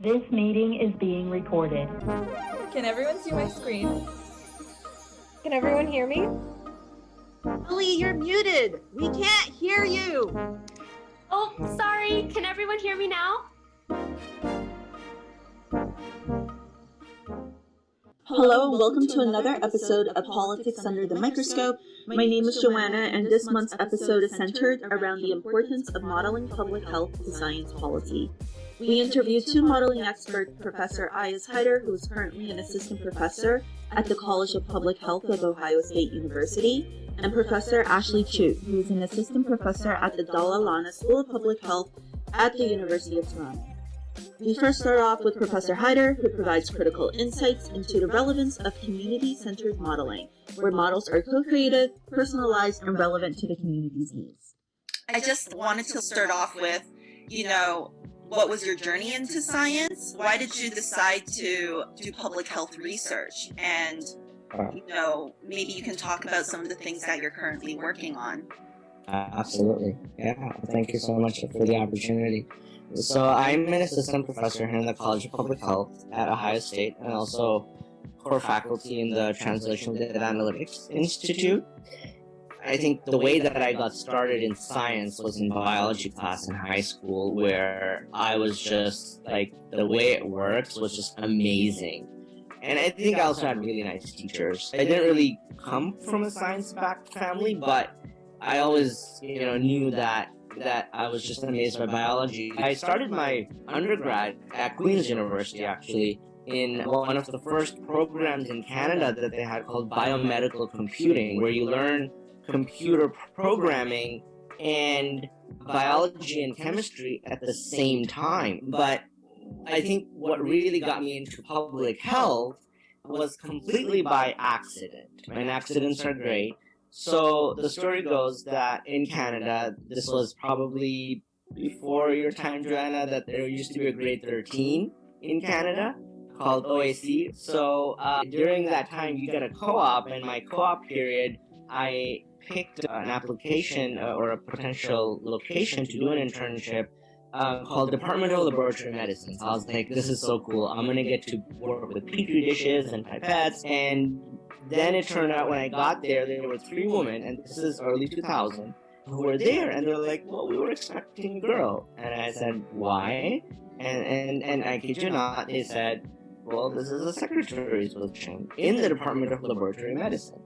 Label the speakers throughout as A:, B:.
A: This meeting is being recorded.
B: Can everyone see my screen?
C: Can everyone hear me?
D: Lily, you're muted. We can't hear you.
E: Oh, sorry. Can everyone hear me now?
F: Hello and welcome to another episode of Politics Under the Microscope. My name is Joanna and this month's episode is centered around the importance of modeling public health to science policy. We interviewed two modeling experts, Professor Ayaz Haider, who is currently an assistant professor at the College of Public Health of Ohio State University, and Professor Ashley Chu, who is an assistant professor at the Dalla Lana School of Public Health at the University of Toronto. We first start off with Professor Haider, who provides critical insights into the relevance of community-centered modeling, where models are co-created, personalized, and relevant to the community's needs.
G: I just wanted to start off with, what was your journey into science? Why did you decide to do public health research? And, maybe you can talk about some of the things that you're currently working on.
H: Absolutely. Yeah, thank you so much for the opportunity. So I'm an assistant professor here in the College of Public Health at Ohio State and also core faculty in the Translational Data Analytics Institute. I think the way that I got started in science was in biology class in high school, where I was just like, the way it works was just amazing. And I think I also had really nice teachers. I didn't really come from a science-backed family, but I always, knew that I was just amazed by biology. I started my undergrad at Queen's University, actually, in one of the first programs in Canada that they had called biomedical computing, where you learn computer programming and biology and chemistry at the same time. But I think what really got me into public health was completely by accident. And accidents are great. So the story goes that in Canada, this was probably before your time, Joanna, that there used to be a grade 13 in Canada called OAC. So during that time, you get a co-op, and my co-op period, I picked an application or a potential location to do an internship called Department of Laboratory Medicine. So I was like, this is so cool. I'm going to get to work with petri dishes and pipettes. And then it turned out when I got there were three women, and this is early 2000, who were there. And they're like, well, we were expecting a girl. And I said, why? And I kid you not, they said, well, this is a secretary's position in the Department of Laboratory Medicine.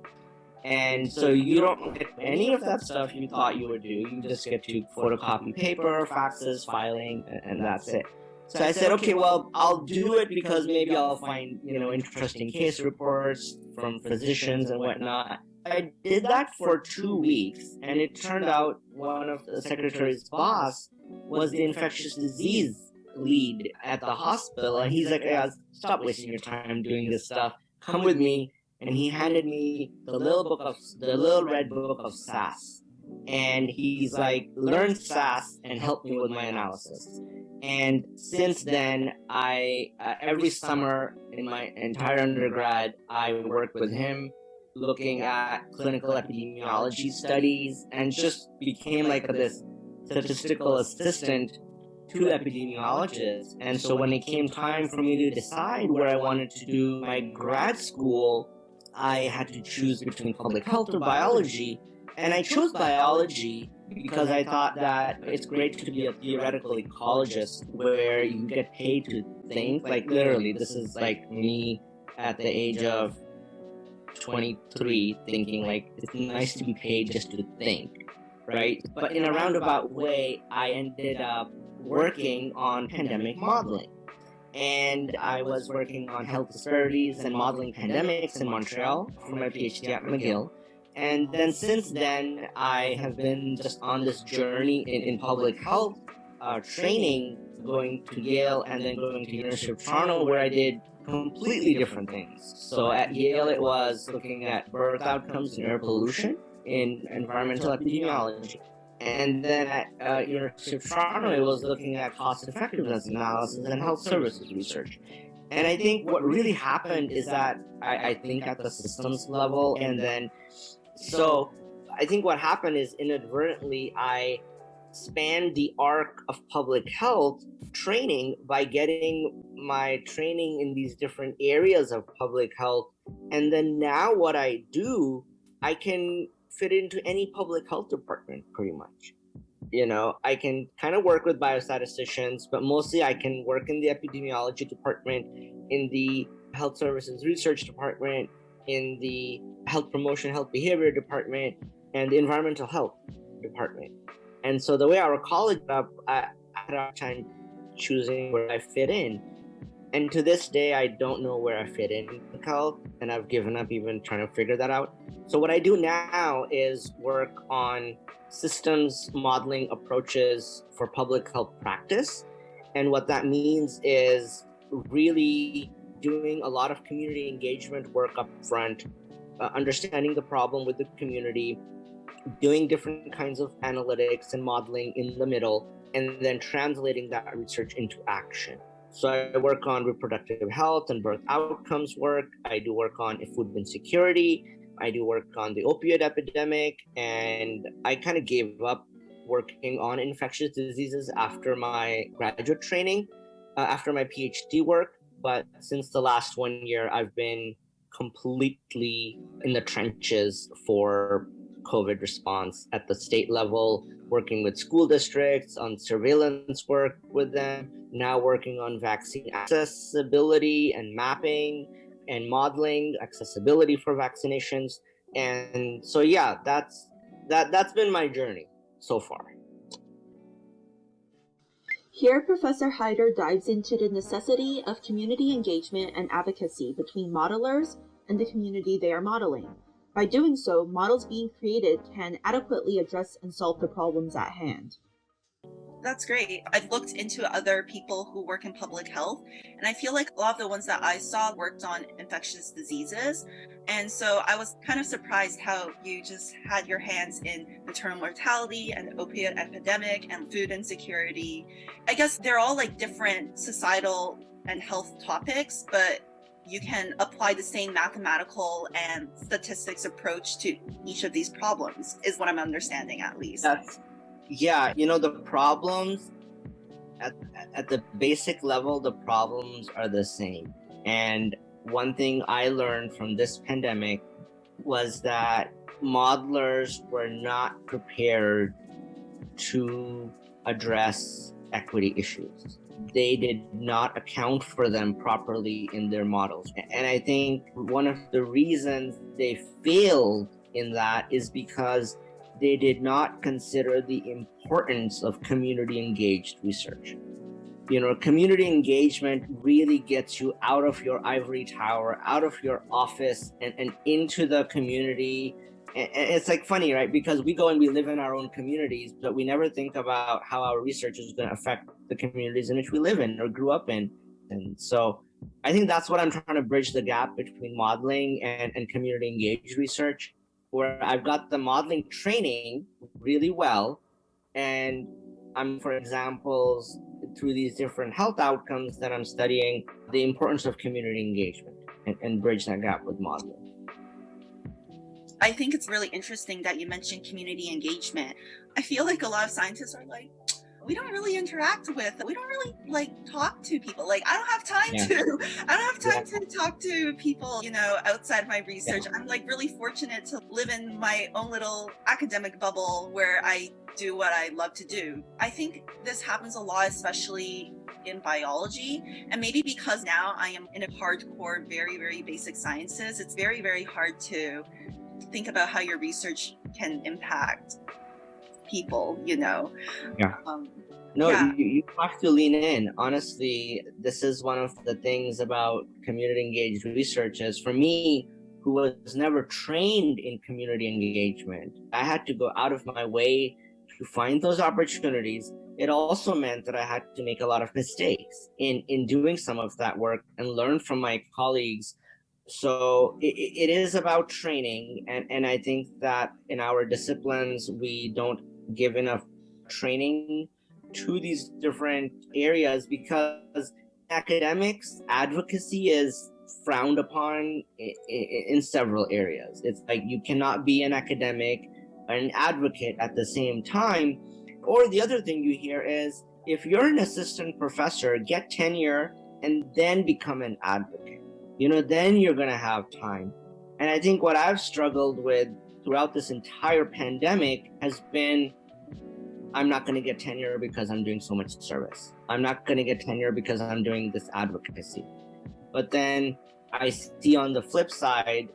H: And so you don't get any of that stuff you thought you would do. You just get to photocopy paper, faxes, filing, and that's it. So I said, okay, well, I'll do it because maybe I'll find, interesting case reports from physicians and whatnot. I did that for 2 weeks, and it turned out one of the secretary's boss was the infectious disease lead at the hospital, and he's like, yeah, stop wasting your time doing this stuff. Come with me. And he handed me the little red book of SAS. And he's like, learn SAS and help me with my analysis. And since then, I every summer in my entire undergrad, I worked with him looking at clinical epidemiology studies and just became like this statistical assistant to epidemiologists. And so when it came time for me to decide where I wanted to do my grad school, I had to choose between public health or biology, and I chose biology because I thought that it's great to be a theoretical ecologist where you get paid to think. Like literally, this is like me at the age of 23 thinking like it's nice to be paid just to think, right? But in a roundabout way, I ended up working on pandemic modeling. And I was working on health disparities and modeling pandemics in Montreal for my PhD at McGill. And then since then, I have been just on this journey in public health training, going to Yale and then going to University of Toronto, where I did completely different things. So at Yale, it was looking at birth outcomes and air pollution in environmental epidemiology. And then at University of Toronto, it was looking at cost-effectiveness analysis and health services research. And I think what really happened is that I think at the systems level, and then, so I think what happened is inadvertently I span the arc of public health training by getting my training in these different areas of public health. And then now what I do, I can fit into any public health department pretty much. I can kind of work with biostatisticians, but mostly I can work in the epidemiology department, in the health services research department, in the health promotion, health behavior department, and the environmental health department. And so the way our college up, I had a time choosing where I fit in. And to this day, I don't know where I fit in health, and I've given up even trying to figure that out. So what I do now is work on systems modeling approaches for public health practice. And what that means is really doing a lot of community engagement work up front, understanding the problem with the community, doing different kinds of analytics and modeling in the middle, and then translating that research into action. So I work on reproductive health and birth outcomes work. I do work on food insecurity. I do work on the opioid epidemic. And I kind of gave up working on infectious diseases after my graduate training, after my PhD work. But since the last 1 year, I've been completely in the trenches for COVID response at the state level, working with school districts on surveillance work with them, now working on vaccine accessibility and mapping and modeling accessibility for vaccinations. And so, yeah, that's been my journey so far.
F: Here, Professor Hyder dives into the necessity of community engagement and advocacy between modelers and the community they are modeling. By doing so, models being created can adequately address and solve the problems at hand.
G: That's great. I've looked into other people who work in public health, and I feel like a lot of the ones that I saw worked on infectious diseases. And so I was kind of surprised how you just had your hands in maternal mortality and opioid epidemic and food insecurity. I guess they're all like different societal and health topics, but you can apply the same mathematical and statistics approach to each of these problems, is what I'm understanding at least.
H: The problems at the basic level, the problems are the same. And one thing I learned from this pandemic was that modelers were not prepared to address equity issues. They did not account for them properly in their models. And I think one of the reasons they failed in that is because they did not consider the importance of community engaged research. Community engagement really gets you out of your ivory tower, out of your office, and into the community. And it's like funny, right? Because we go and we live in our own communities, but we never think about how our research is going to affect the communities in which we live in or grew up in. And so I think that's what I'm trying to bridge the gap between modeling and community engaged research, where I've got the modeling training really well. And I'm, for examples, through these different health outcomes that I'm studying, the importance of community engagement and bridge that gap with modeling.
G: I think it's really interesting that you mentioned community engagement. I feel like a lot of scientists are like, we don't really interact with, we don't really talk to people. I don't have time to talk to people, outside my research. I'm really fortunate to live in my own little academic bubble where I do what I love to do. I think this happens a lot, especially in biology. And maybe because now I am in a hardcore, very, very basic sciences, it's very, very hard to think about how your research can impact people, You
H: have to lean in. Honestly, this is one of the things about community engaged research is, for me, who was never trained in community engagement, I had to go out of my way to find those opportunities. It also meant that I had to make a lot of mistakes in doing some of that work and learn from my colleagues. So it is about training, and I think that in our disciplines we don't give enough training to these different areas, because academics advocacy is frowned upon in several areas. It's like you cannot be an academic and an advocate at the same time. Or the other thing you hear is, if you're an assistant professor, get tenure and then become an advocate. Then you're going to have time. And I think what I've struggled with throughout this entire pandemic has been, I'm not going to get tenure because I'm doing so much service. I'm not going to get tenure because I'm doing this advocacy. But then I see on the flip side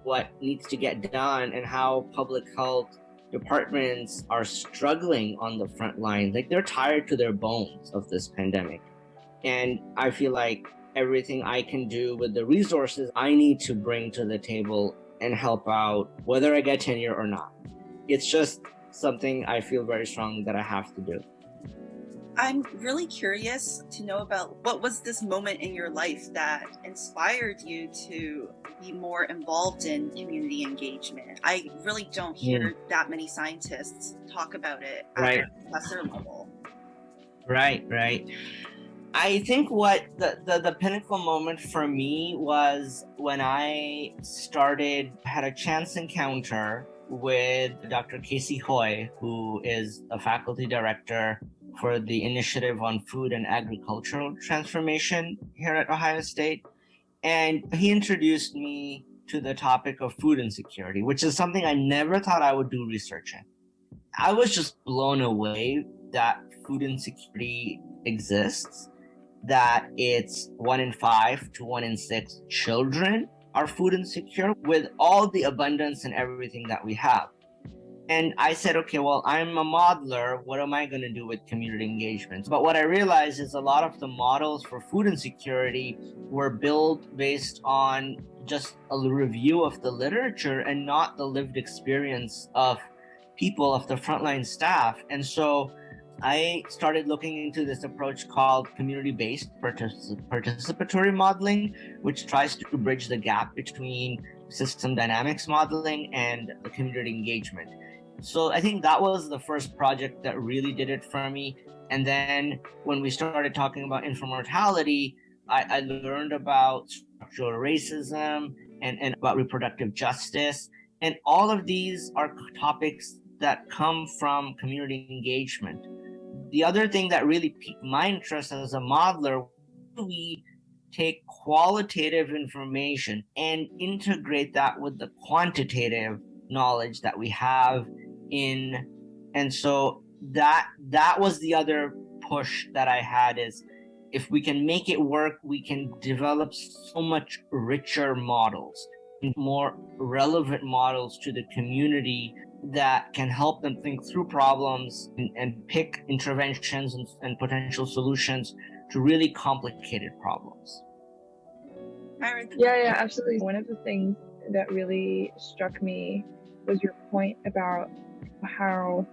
H: what needs to get done and how public health departments are struggling on the front lines. Like, they're tired to their bones of this pandemic. And I feel like everything I can do with the resources I need to bring to the table and help out, whether I get tenure or not. It's just something I feel very strong that I have to do.
G: I'm really curious to know about what was this moment in your life that inspired you to be more involved in community engagement. I really don't hear that many scientists talk about it at the professor level.
H: Right. I think what the pinnacle moment for me was when I had a chance encounter with Dr. Casey Hoy, who is a faculty director for the Initiative on Food and Agricultural Transformation here at Ohio State. And he introduced me to the topic of food insecurity, which is something I never thought I would do research in. I was just blown away that food insecurity exists, that it's 1 in 5 to 1 in 6 children are food insecure with all the abundance and everything that we have. And I said, okay, well, I'm a modeler. What am I going to do with community engagement? But what I realized is a lot of the models for food insecurity were built based on just a review of the literature and not the lived experience of people, of the frontline staff. And so I started looking into this approach called community-based participatory modeling, which tries to bridge the gap between system dynamics modeling and the community engagement. So I think that was the first project that really did it for me. And then when we started talking about infant mortality, I learned about structural racism and about reproductive justice. And all of these are topics that come from community engagement. The other thing that really piqued my interest as a modeler, we take qualitative information and integrate that with the quantitative knowledge that we have and so that was the other push that I had, is if we can make it work, we can develop so much richer models, more relevant models to the community that can help them think through problems and pick interventions and potential solutions to really complicated problems.
B: Yeah, absolutely. One of the things that really struck me was your point about how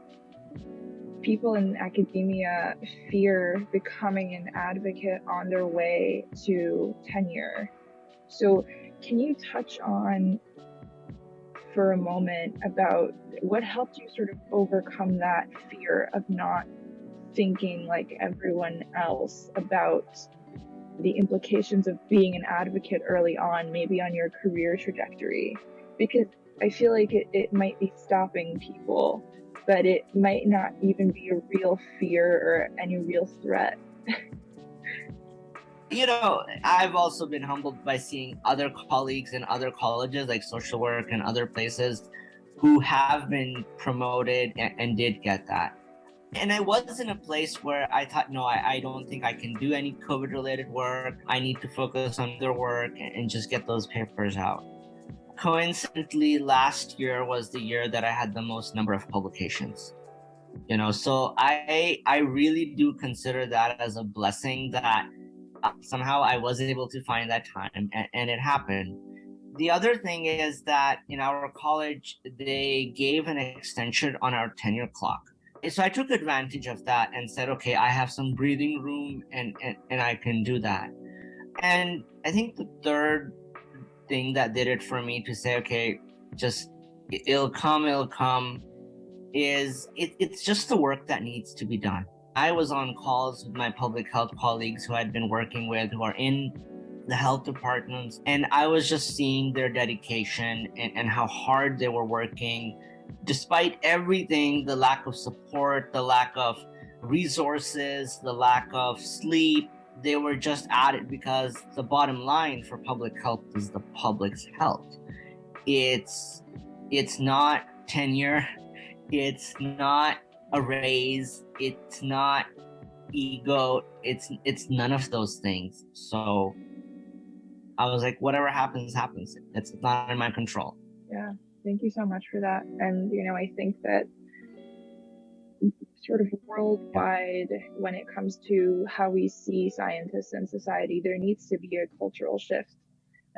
B: people in academia fear becoming an advocate on their way to tenure. So can you touch on for a moment about what helped you sort of overcome that fear of not thinking like everyone else about the implications of being an advocate early on, maybe on your career trajectory? Because I feel like it might be stopping people, but it might not even be a real fear or any real threat.
H: I've also been humbled by seeing other colleagues in other colleges like social work and other places who have been promoted and did get that. And I was in a place where I thought, no, I don't think I can do any COVID-related work. I need to focus on their work and just get those papers out. Coincidentally, last year was the year that I had the most number of publications. So I really do consider that as a blessing that somehow I was able to find that time and it happened. The other thing is that in our college, they gave an extension on our tenure clock. So I took advantage of that and said, okay, I have some breathing room and I can do that. And I think the third thing that did it for me to say, okay, just it'll come, is it's just the work that needs to be done. I was on calls with my public health colleagues who I'd been working with, who are in the health departments, and I was just seeing their dedication and how hard they were working despite everything, the lack of support, the lack of resources, the lack of sleep, they were just at it because the bottom line for public health is the public's health. It's not tenure, it's not a raise, it's not ego, it's none of those things. So I was like, whatever happens, happens. It's not in my control.
B: Yeah, thank you so much for that. And, I think that sort of worldwide, when it comes to how we see scientists and society, there needs to be a cultural shift.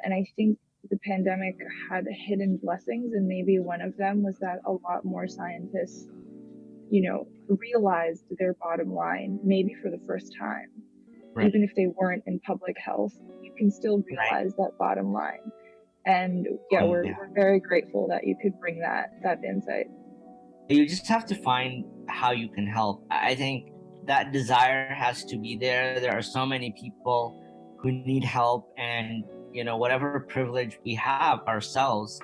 B: And I think the pandemic had hidden blessings, and maybe one of them was that a lot more scientists, realized their bottom line, maybe for the first time. Right. Even if they weren't in public health, you can still realize that bottom line. And we're very grateful that you could bring that insight.
H: You just have to find how you can help. I think that desire has to be there. There are so many people who need help, and whatever privilege we have ourselves,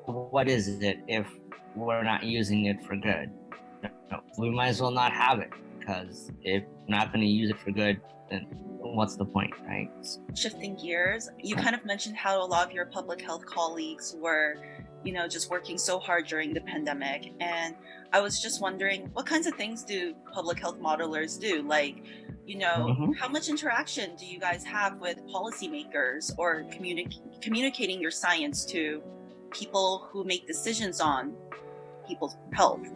H: what is it if we're not using it for good? We might as well not have it, because if we're not going to use it for good, then what's the point, right?
G: Shifting gears, you kind of mentioned how a lot of your public health colleagues were, just working so hard during the pandemic. And I was just wondering, what kinds of things do public health modelers do? Like, how much interaction do you guys have with policymakers or communicating your science to people who make decisions on people's health?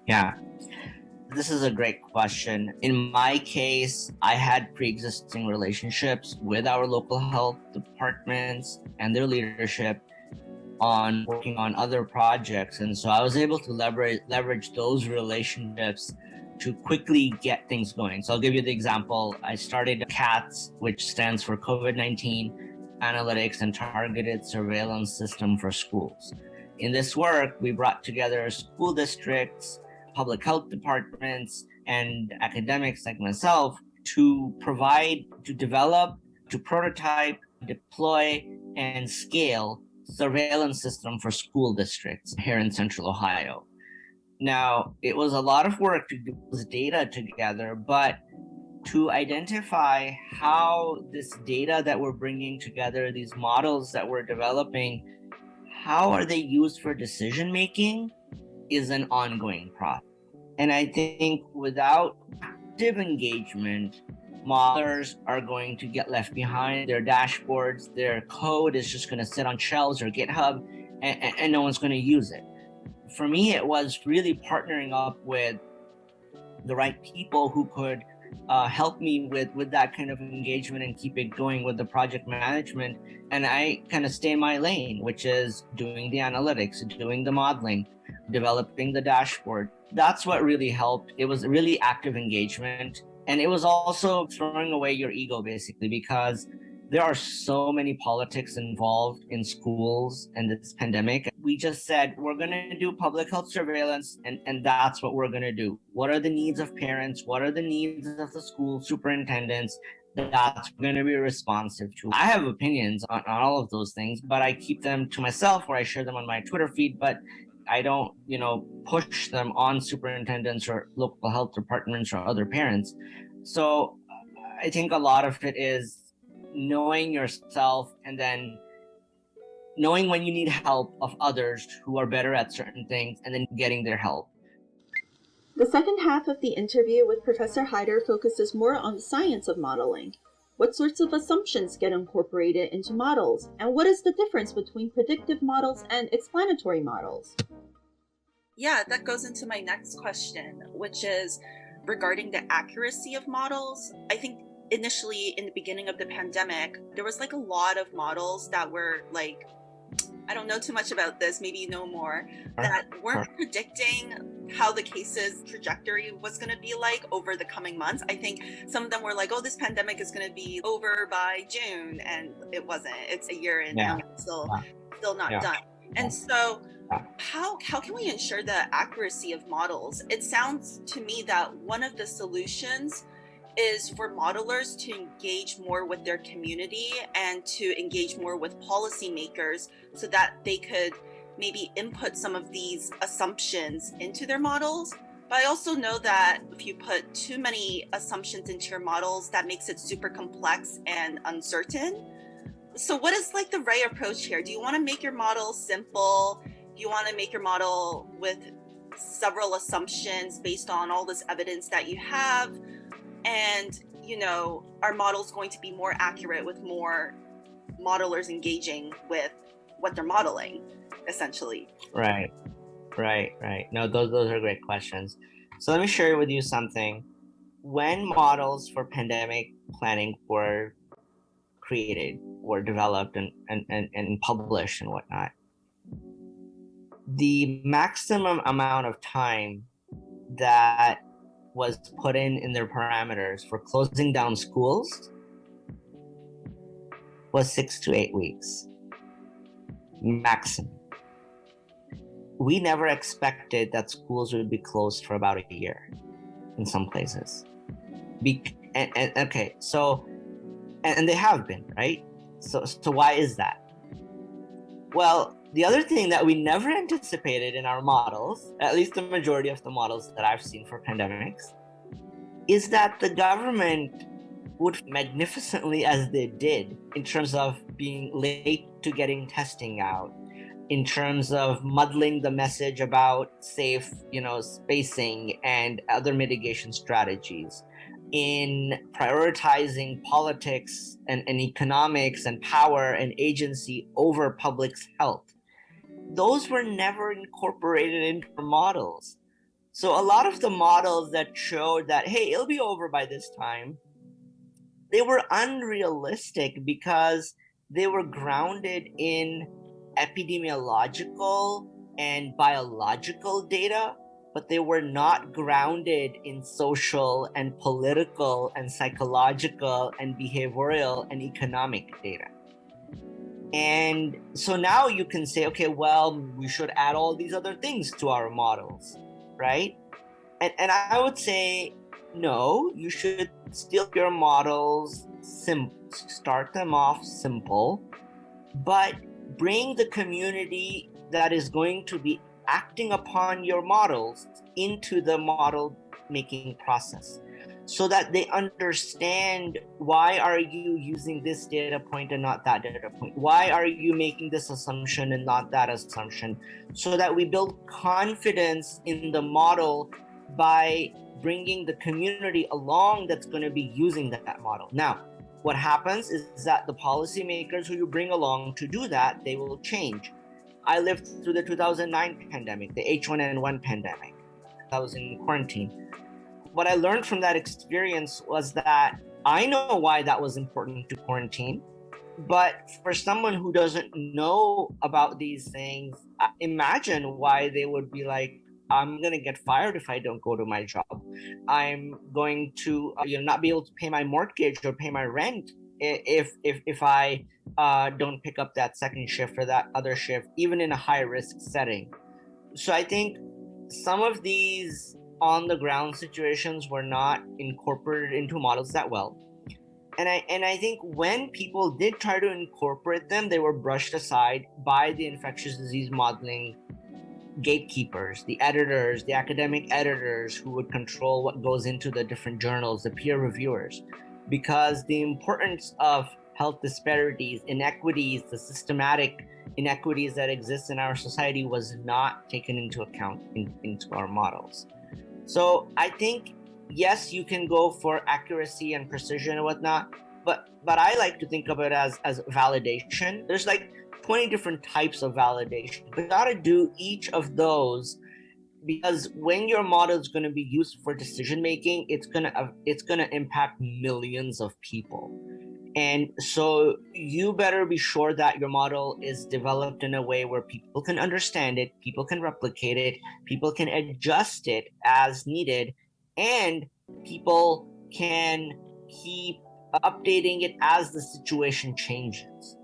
H: Yeah. This is a great question. In my case, I had pre-existing relationships with our local health departments and their leadership on working on other projects. And so I was able to leverage those relationships to quickly get things going. So I'll give you the example. I started CATS, which stands for COVID-19 Analytics and Targeted Surveillance System for Schools. In this work, we brought together school districts, public health departments, and academics like myself to develop, to prototype, deploy, and scale surveillance system for school districts here in Central Ohio. Now, it was a lot of work to get this data together, but to identify how this data that we're bringing together, these models that we're developing, how are they used for decision making is an ongoing process. And I think without active engagement, modelers are going to get left behind. Their dashboards, their code is just going to sit on shelves or GitHub, and no one's going to use it. For me, it was really partnering up with the right people who could help me with that kind of engagement and keep it going with the project management. And I kind of stay in my lane, which is doing the analytics, doing the modeling, developing the dashboard. That's what really helped. It was really active engagement. And it was also throwing away your ego, basically, because there are so many politics involved in schools and this pandemic. We just said, we're going to do public health surveillance, and that's what we're going to do. What are the needs of parents? What are the needs of the school superintendents? That's going to be responsive to. I have opinions on all of those things, but I keep them to myself, or I share them on my Twitter feed, but I don't, push them on superintendents or local health departments or other parents. So I think a lot of it is knowing yourself and then knowing when you need help of others who are better at certain things and then getting their help.
F: The second half of the interview with Professor Hyder focuses more on the science of modeling. What sorts of assumptions get incorporated into models, and what is the difference between predictive models and explanatory models?
G: Yeah, that goes into my next question, which is regarding the accuracy of models. I think initially in the beginning of the pandemic, there was a lot of models that were I don't know too much about this, maybe you know more, that weren't predicting how the case's trajectory was going to be over the coming months. I think some of them were this pandemic is going to be over by June, and it wasn't. It's a year in, and still not done. And so how can we ensure the accuracy of models? It sounds to me that one of the solutions is for modelers to engage more with their community and to engage more with policymakers so that they could maybe input some of these assumptions into their models. But I also know that if you put too many assumptions into your models, that makes it super complex and uncertain. So what is like the right approach here? Do you want to make your model simple? Do you want to make your model with several assumptions based on all this evidence that you have? And, our model is going to be more accurate with more modelers engaging with what they're modeling, essentially.
H: Right. No, those are great questions. So let me share with you something. When models for pandemic planning were created or developed and published and whatnot, the maximum amount of time that was put in their parameters for closing down schools was 6 to 8 weeks maximum. We never expected that schools would be closed for about a year in some places. And they have been, right? So why is that? Well, the other thing that we never anticipated in our models, at least the majority of the models that I've seen for pandemics, is that the government would magnificently, as they did, in terms of being late to getting testing out, in terms of muddling the message about safe, spacing and other mitigation strategies, in prioritizing politics and economics and power and agency over public's health. Those were never incorporated into models. So a lot of the models that showed that, hey, it'll be over by this time, they were unrealistic because they were grounded in epidemiological and biological data, but they were not grounded in social and political and psychological and behavioral and economic data. And so now you can say, okay, well, we should add all these other things to our models, right? And I would say, no, you should still your models start them off simple, but bring the community that is going to be acting upon your models into the model making process so that they understand, why are you using this data point and not that data point? Why are you making this assumption and not that assumption? So that we build confidence in the model by bringing the community along that's going to be using that model. Now, what happens is that the policymakers who you bring along to do that, they will change. I lived through the 2009 pandemic, the H1N1 pandemic. I was in quarantine. What I learned from that experience was that I know why that was important to quarantine, but for someone who doesn't know about these things, imagine why they would be like, I'm going to get fired if I don't go to my job. I'm going to not be able to pay my mortgage or pay my rent if I don't pick up that second shift or that other shift, even in a high risk setting. So I think some of these on the ground situations were not incorporated into models that well. And I think when people did try to incorporate them, they were brushed aside by the infectious disease modeling gatekeepers, the editors, the academic editors who would control what goes into the different journals, the peer reviewers, because the importance of health disparities, inequities, the systematic inequities that exist in our society was not taken into account into our models. So I think, yes, you can go for accuracy and precision and whatnot, but I like to think of it as validation. There's like 20 different types of validation. We gotta do each of those, because when your model is going to be used for decision making, it's gonna impact millions of people. And so you better be sure that your model is developed in a way where people can understand it, people can replicate it, people can adjust it as needed, and people can keep updating it as the situation changes.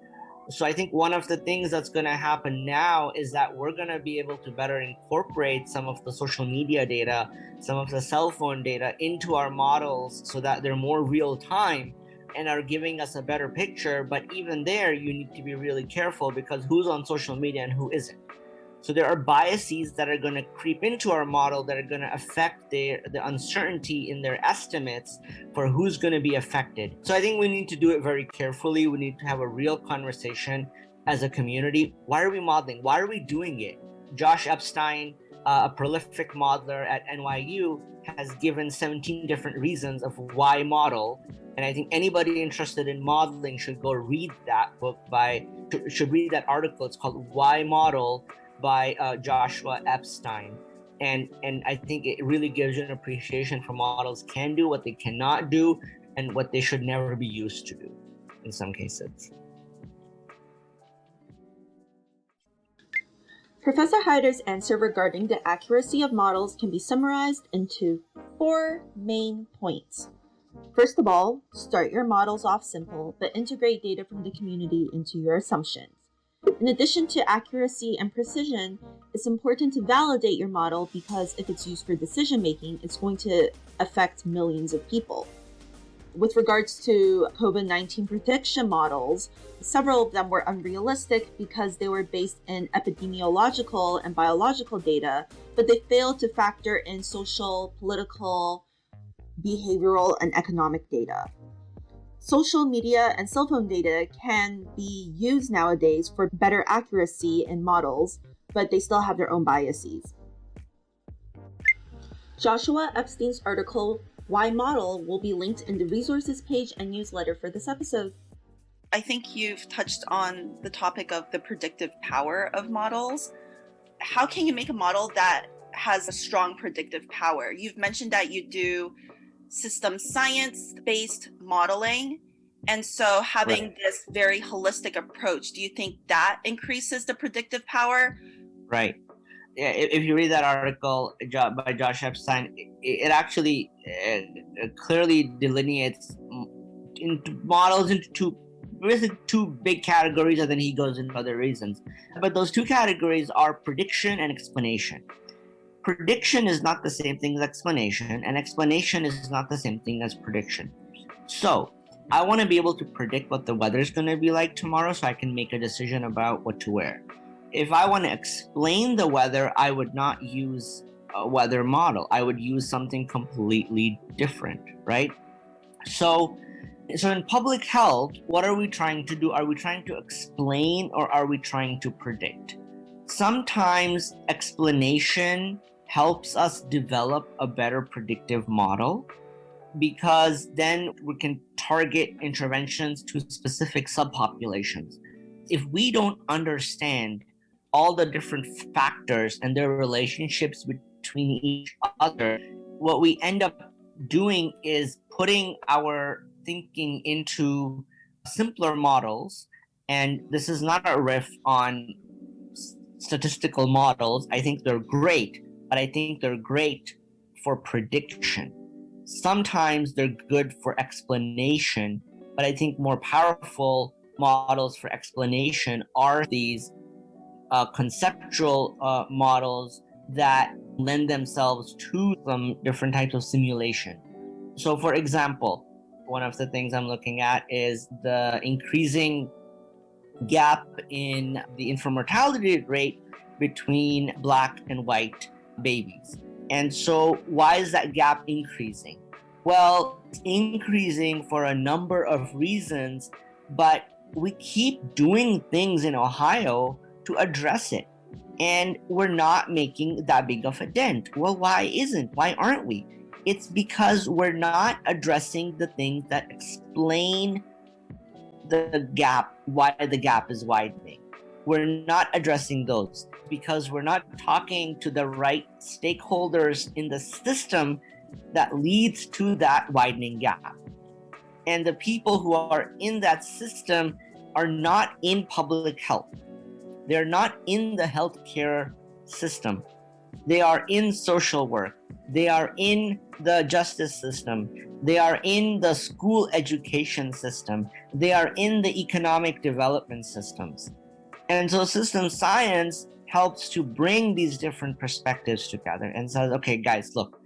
H: So I think one of the things that's going to happen now is that we're going to be able to better incorporate some of the social media data, some of the cell phone data into our models so that they're more real time and are giving us a better picture. But even there, you need to be really careful, because who's on social media and who isn't. So there are biases that are going to creep into our model that are going to affect the uncertainty in their estimates for who's going to be affected. So I think we need to do it very carefully. We need to have a real conversation as a community. Why are we modeling? Why are we doing it? Josh Epstein, a prolific modeler at NYU, has given 17 different reasons of why model. And I think anybody interested in modeling should go read that book should read that article. It's called Why Model by Joshua Epstein. And I think it really gives you an appreciation for models can do, what they cannot do, and what they should never be used to do in some cases.
F: Professor Hyder's answer regarding the accuracy of models can be summarized into 4 main points. First of all, start your models off simple, but integrate data from the community into your assumptions. In addition to accuracy and precision, it's important to validate your model because if it's used for decision making, it's going to affect millions of people. With regards to COVID-19 prediction models, several of them were unrealistic because they were based in epidemiological and biological data, but they failed to factor in social, political, behavioral, and economic data. Social media and cell phone data can be used nowadays for better accuracy in models, but they still have their own biases. Joshua Epstein's article, Why Model, will be linked in the resources page and newsletter for this episode.
G: I think you've touched on the topic of the predictive power of models. How can you make a model that has a strong predictive power? You've mentioned that you do system science-based modeling. And so having this very holistic approach, do you think that increases the predictive power?
H: Right. Yeah, if you read that article by Josh Epstein, it actually clearly delineates into models into two big categories, and then he goes into other reasons. But those two categories are prediction and explanation. Prediction is not the same thing as explanation, and explanation is not the same thing as prediction. So I want to be able to predict what the weather is going to be like tomorrow so I can make a decision about what to wear. If I want to explain the weather, I would not use a weather model. I would use something completely different, right? So in public health, what are we trying to do? Are we trying to explain or are we trying to predict? Sometimes explanation helps us develop a better predictive model because then we can target interventions to specific subpopulations. If we don't understand all the different factors and their relationships between each other, what we end up doing is putting our thinking into simpler models. And this is not a riff on statistical models. I think they're great, but I think they're great for prediction. Sometimes they're good for explanation, but I think more powerful models for explanation are these conceptual models that lend themselves to some different types of simulation. So for example, one of the things I'm looking at is the increasing gap in the infant mortality rate between Black and white babies. And so why is that gap increasing? Well, it's increasing for a number of reasons, but we keep doing things in Ohio to address it. And we're not making that big of a dent. Well, why isn't? Why aren't we? It's because we're not addressing the things that explain the gap, why the gap is widening. We're not addressing those because we're not talking to the right stakeholders in the system that leads to that widening gap. And the people who are in that system are not in public health. They're not in the healthcare system. They are in social work. They are in the justice system. They are in the school education system. They are in the economic development systems. And so system science helps to bring these different perspectives together and says, okay, guys, look,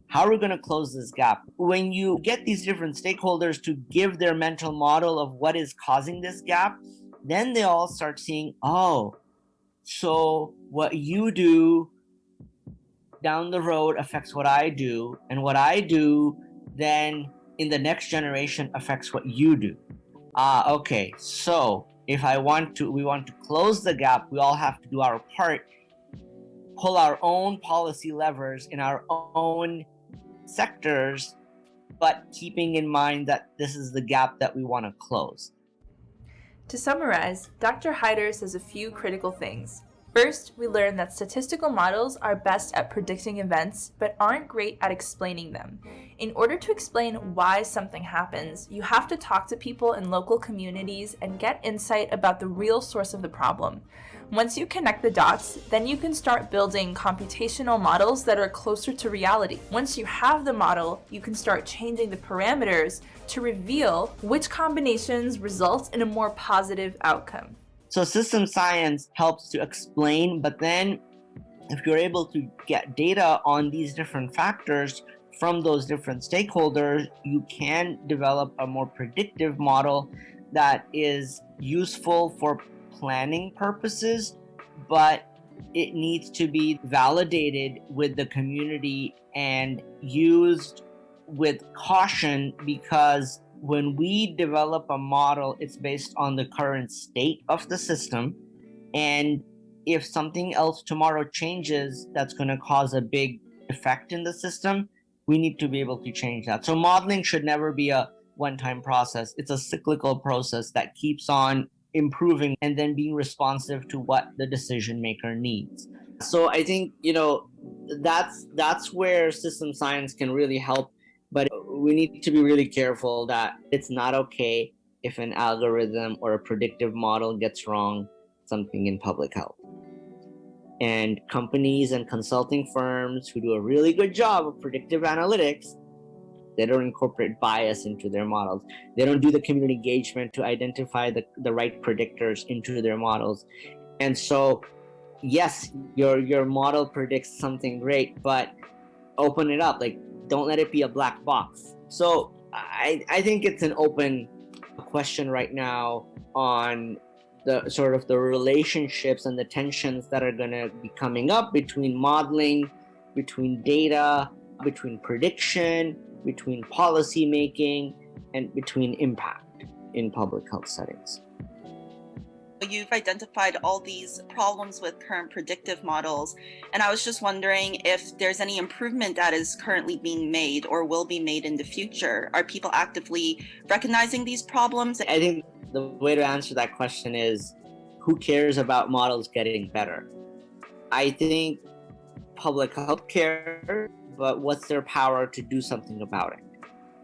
H: how are we going to close this gap? When you get these different stakeholders to give their mental model of what is causing this gap, then they all start seeing, oh, So what you do down the road affects what I do, and what I do then in the next generation affects what you do. Okay. So if we want to close the gap, we all have to do our part, pull our own policy levers in our own sectors, but keeping in mind that this is the gap that we want to close.
I: To summarize, Dr. Hyder says a few critical things. First, we learn that statistical models are best at predicting events, but aren't great at explaining them. In order to explain why something happens, you have to talk to people in local communities and get insight about the real source of the problem. Once you connect the dots, then you can start building computational models that are closer to reality. Once you have the model, you can start changing the parameters to reveal which combinations result in a more positive outcome.
H: So system science helps to explain, but then if you're able to get data on these different factors from those different stakeholders, you can develop a more predictive model that is useful for planning purposes, but it needs to be validated with the community and used with caution, because when we develop a model, it's based on the current state of the system. And if something else tomorrow changes, that's going to cause a big effect in the system, we need to be able to change that. So modeling should never be a one-time process. It's a cyclical process that keeps on improving and then being responsive to what the decision maker needs. So I think, that's where system science can really help. But we need to be really careful that it's not okay if an algorithm or a predictive model gets wrong something in public health. And companies and consulting firms who do a really good job of predictive analytics, they don't incorporate bias into their models. They don't do the community engagement to identify the right predictors into their models. And so, yes, your model predicts something great, but open it up. Don't let it be a black box. So I think it's an open question right now on the sort of the relationships and the tensions that are going to be coming up between modeling, between data, between prediction, between policy making, and between impact in public health settings.
G: You've identified all these problems with current predictive models, and I was just wondering if there's any improvement that is currently being made or will be made in the future. Are people actively recognizing these problems?
H: I think the way to answer that question is, who cares about models getting better? I think public health care, but what's their power to do something about it?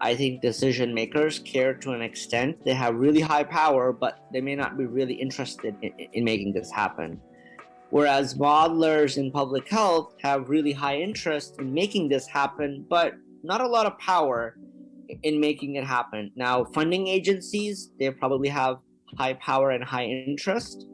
H: I think decision makers care to an extent. They have really high power, but they may not be really interested in making this happen. Whereas modelers in public health have really high interest in making this happen, but not a lot of power in making it happen. Now, funding agencies, they probably have high power and high interest.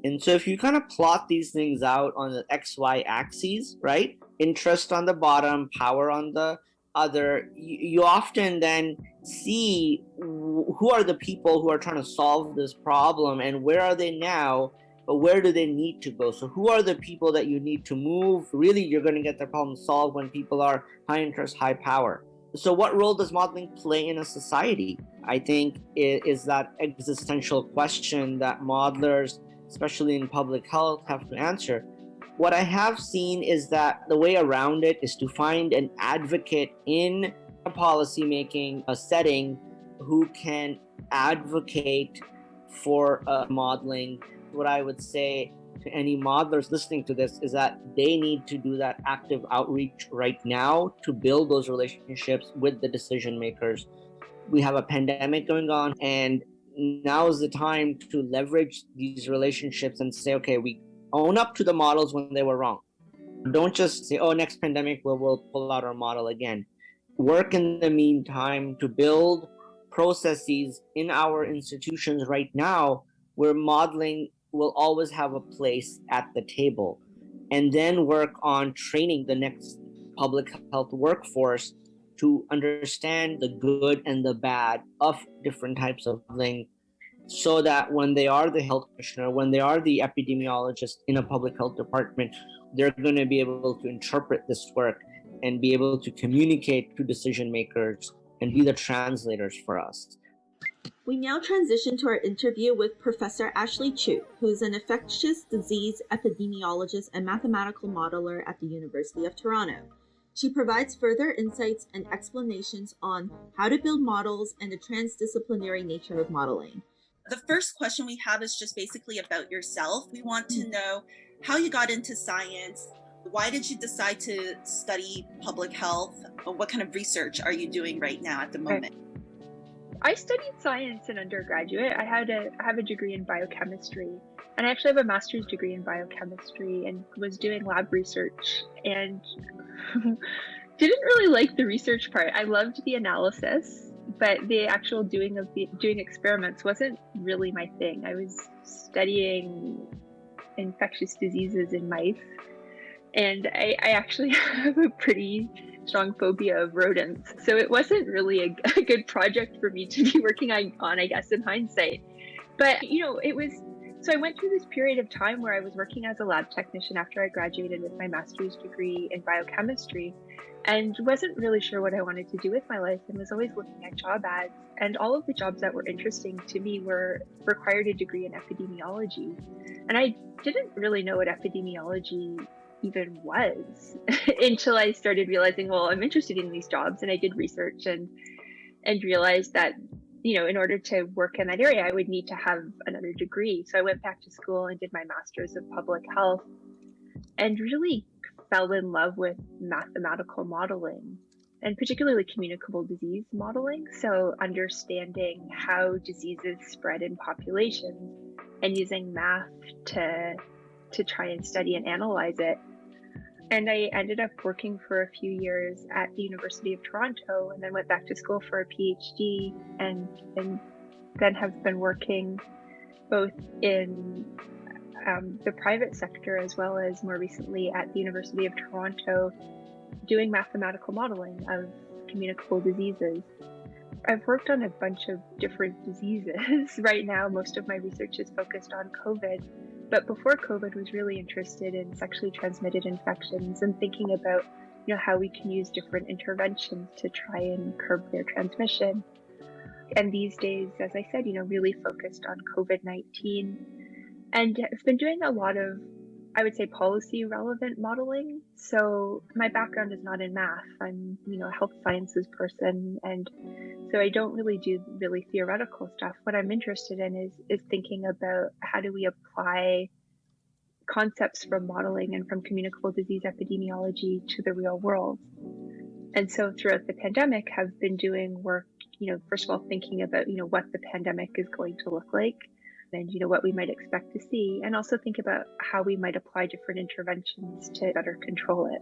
H: And so if you kind of plot these things out on the XY axes, right? Interest on the bottom, power on the other, you often then see who are the people who are trying to solve this problem and where are they now, but where do they need to go? So who are the people that you need to move? Really, you're going to get the problem solved when people are high interest, high power. So what role does modeling play in a society? I think it is that existential question that modelers, especially in public health, have to answer. What I have seen is that the way around it is to find an advocate in a policymaking setting who can advocate for modeling. What I would say to any modelers listening to this is that they need to do that active outreach right now to build those relationships with the decision makers. We have a pandemic going on, and now is the time to leverage these relationships and say, okay, we own up to the models when they were wrong. Don't just say, next pandemic, we'll pull out our model again. Work in the meantime to build processes in our institutions right now where modeling will always have a place at the table. And then work on training the next public health workforce to understand the good and the bad of different types of modeling so that when they are the health commissioner, when they are the epidemiologist in a public health department, they're going to be able to interpret this work and be able to communicate to decision makers and be the translators for us.
F: We now transition to our interview with Professor Ashley Chu, who is an infectious disease epidemiologist and mathematical modeler at the University of Toronto. She provides further insights and explanations on how to build models and the transdisciplinary nature of modeling.
G: The first question we have is just basically about yourself. We want to know how you got into science. Why did you decide to study public health? What kind of research are you doing right now at the moment?
B: I studied science in undergraduate. I have a degree in biochemistry, and I actually have a master's degree in biochemistry and was doing lab research and didn't really like the research part. I loved the analysis, but the actual doing experiments wasn't really my thing. I was studying infectious diseases in mice, and I actually have a pretty strong phobia of rodents. So it wasn't really a good project for me to be working on, I guess, in hindsight. But, so I went through this period of time where I was working as a lab technician after I graduated with my master's degree in biochemistry and wasn't really sure what I wanted to do with my life and was always looking at job ads. And all of the jobs that were interesting to me required a degree in epidemiology. And I didn't really know what epidemiology even was until I started realizing, well, I'm interested in these jobs, and I did research and realized that, in order to work in that area, I would need to have another degree. So I went back to school and did my master's of public health and really fell in love with mathematical modeling and particularly communicable disease modeling. So understanding how diseases spread in populations and using math to try and study and analyze it. And I ended up working for a few years at the University of Toronto and then went back to school for a PhD and then have been working both in the private sector as well as more recently at the University of Toronto doing mathematical modeling of communicable diseases. I've worked on a bunch of different diseases. Right now, most of my research is focused on COVID. But before COVID, was really interested in sexually transmitted infections and thinking about, how we can use different interventions to try and curb their transmission. And these days, as I said, really focused on COVID-19, and I've been doing a lot of, I would say, policy relevant modeling. So my background is not in math. I'm, a health sciences person, and so I don't really do really theoretical stuff. What I'm interested in is thinking about how do we apply concepts from modeling and from communicable disease epidemiology to the real world. And so throughout the pandemic, have been doing work, first of all, thinking about, what the pandemic is going to look like and, what we might expect to see, and also think about how we might apply different interventions to better control it.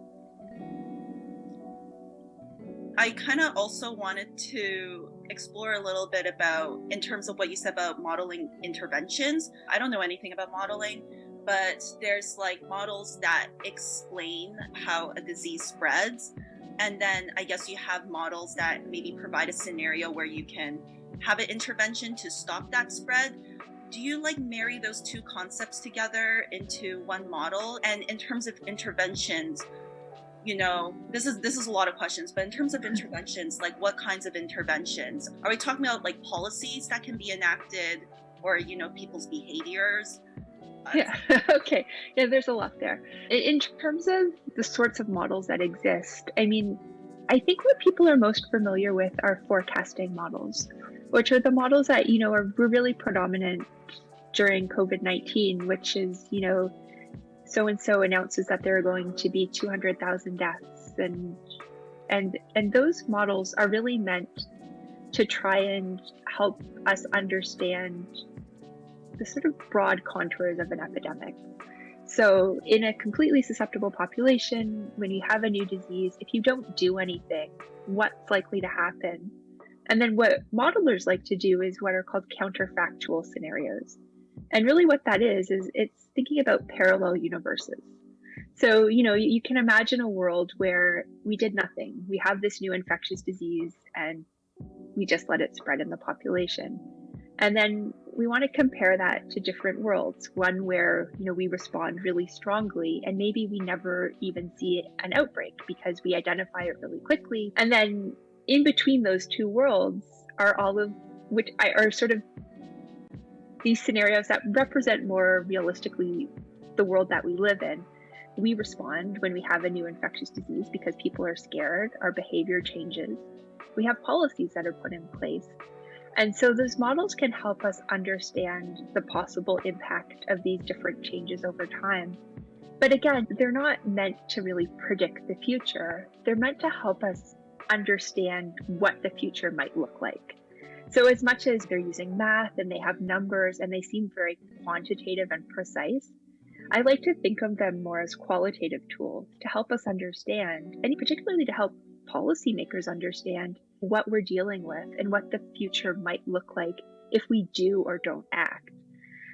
G: I kind of also wanted to explore a little bit about, in terms of what you said about modeling interventions. I don't know anything about modeling, but there's like models that explain how a disease spreads. And then I guess you have models that maybe provide a scenario where you can have an intervention to stop that spread. Do you marry those two concepts together into one model? And in terms of interventions, this is a lot of questions, but in terms of interventions, what kinds of interventions? Are we talking about policies that can be enacted or, people's behaviors?
B: Yeah, okay. Yeah, there's a lot there. In terms of the sorts of models that exist, I think what people are most familiar with are forecasting models, which are the models that, were really predominant during COVID-19, which is, so-and-so announces that there are going to be 200,000 deaths. And those models are really meant to try and help us understand the sort of broad contours of an epidemic. So in a completely susceptible population, when you have a new disease, if you don't do anything, what's likely to happen? And then what modelers like to do is what are called counterfactual scenarios. And really what that is it's thinking about parallel universes. So, you can imagine a world where we did nothing. We have this new infectious disease and we just let it spread in the population. And then we want to compare that to different worlds, one where, we respond really strongly and maybe we never even see an outbreak because we identify it really quickly. And then in between those two worlds are all of which are sort of these scenarios that represent more realistically the world that we live in. We respond when we have a new infectious disease because people are scared, our behavior changes. We have policies that are put in place. And so those models can help us understand the possible impact of these different changes over time. But again, they're not meant to really predict the future. They're meant to help us understand what the future might look like. So as much as they're using math and they have numbers and they seem very quantitative and precise, I like to think of them more as qualitative tools to help us understand, and particularly to help policymakers understand what we're dealing with and what the future might look like if we do or don't act.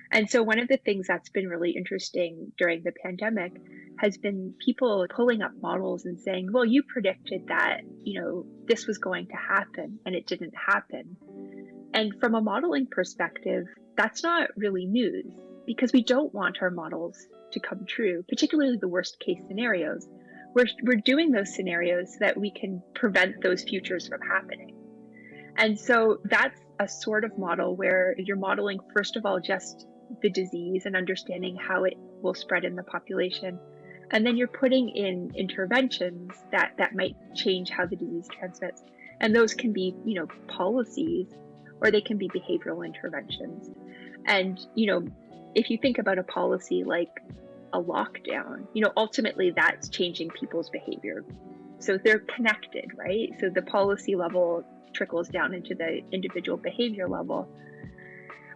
B: And so one of the things that's been really interesting during the pandemic has been people pulling up models and saying, well, you predicted that, this was going to happen and it didn't happen. And from a modeling perspective, that's not really news because we don't want our models to come true, particularly the worst case scenarios. We're doing those scenarios so that we can prevent those futures from happening. And so that's a sort of model where you're modeling, first of all, just the disease and understanding how it will spread in the population. And then you're putting in interventions that might change how the disease transmits. And those can be, policies, or they can be behavioral interventions. And, if you think about a policy like a lockdown, ultimately that's changing people's behavior. So they're connected, right? So the policy level trickles down into the individual behavior level.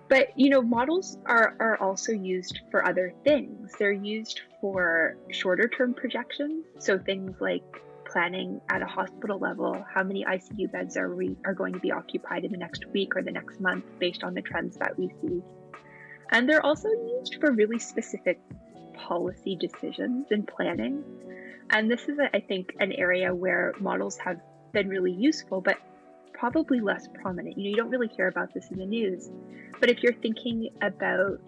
B: But, models are also used for other things. They're used for shorter term projections. So things like planning at a hospital level, how many ICU beds are going to be occupied in the next week or the next month based on the trends that we see. And they're also used for really specific policy decisions and planning. And this is, I think, an area where models have been really useful, but probably less prominent. You don't really hear about this in the news. But if you're thinking about,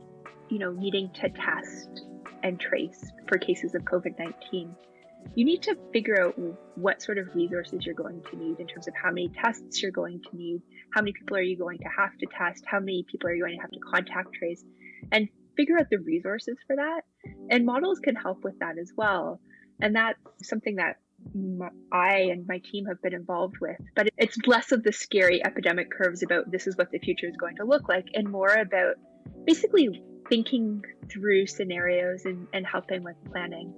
B: needing to test and trace for cases of COVID-19, you need to figure out what sort of resources you're going to need in terms of how many tests you're going to need, how many people are you going to have to test, how many people are you going to have to contact trace, and figure out the resources for that. And models can help with that as well. And that's something that I and my team have been involved with. But it's less of the scary epidemic curves about this is what the future is going to look like, and more about basically thinking through scenarios and helping with planning.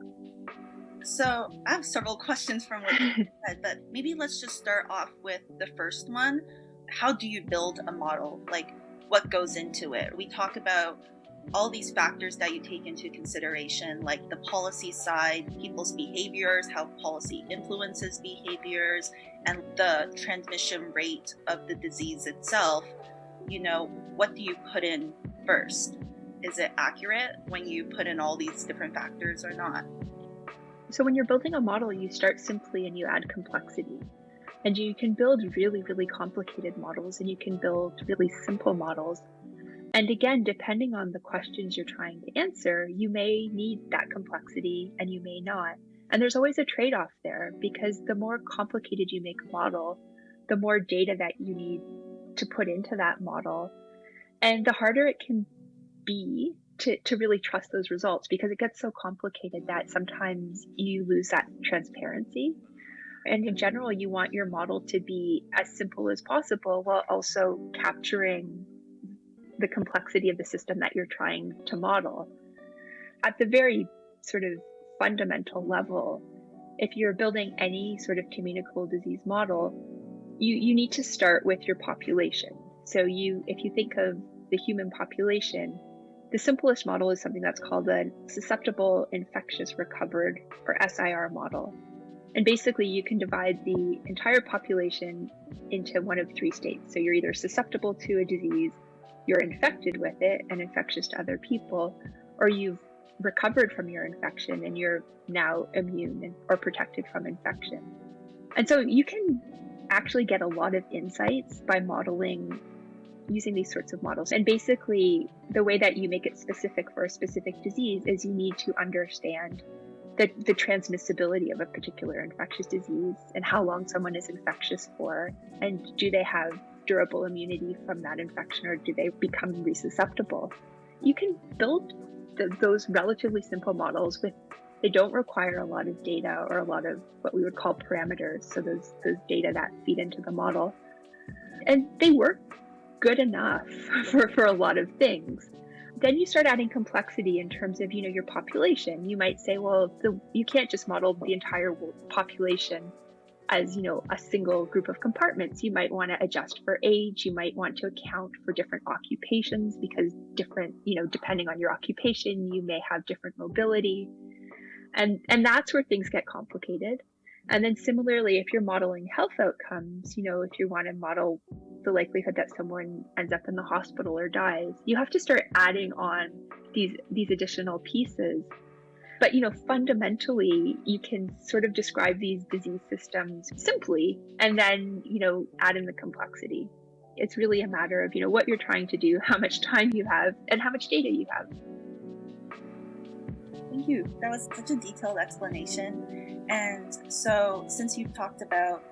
G: So I have several questions from what you said, but maybe let's just start off with the first one. How do you build a model? Like, what goes into it? We talk about all these factors that you take into consideration, like the policy side, people's behaviors, how policy influences behaviors, and the transmission rate of the disease itself. What do you put in first? Is it accurate when you put in all these different factors or not?
B: So when you're building a model, you start simply and you add complexity. And you can build really, really complicated models, and you can build really simple models. And again, depending on the questions you're trying to answer, you may need that complexity and you may not. And there's always a trade-off there, because the more complicated you make a model, the more data that you need to put into that model, and the harder it can be to really trust those results, because it gets so complicated that sometimes you lose that transparency. And in general, you want your model to be as simple as possible while also capturing the complexity of the system that you're trying to model. At the very sort of fundamental level, if you're building any sort of communicable disease model, you need to start with your population. So if you think of the human population, the simplest model is something that's called a susceptible infectious recovered, or SIR model. And basically you can divide the entire population into one of three states. So you're either susceptible to a disease, you're infected with it and infectious to other people, or you've recovered from your infection and you're now immune or protected from infection. And so you can actually get a lot of insights by modeling using these sorts of models. And basically, the way that you make it specific for a specific disease is you need to understand the transmissibility of a particular infectious disease and how long someone is infectious for, and do they have durable immunity from that infection, or do they become resusceptible? You can build those relatively simple models they don't require a lot of data or a lot of what we would call parameters, so those data that feed into the model. And they work good enough for a lot of things. Then you start adding complexity in terms of, your population. You might say, well, you can't just model the entire population as, a single group of compartments. You might want to adjust for age. You might want to account for different occupations, because different, depending on your occupation, you may have different mobility. And that's where things get complicated. And then similarly, if you're modeling health outcomes, if you want to model the likelihood that someone ends up in the hospital or dies, you have to start adding on these additional pieces. But, fundamentally, you can sort of describe these disease systems simply and then, add in the complexity. It's really a matter of, what you're trying to do, how much time you have, and how much data you have.
G: Thank you. That was such a detailed explanation. And so, since you've talked about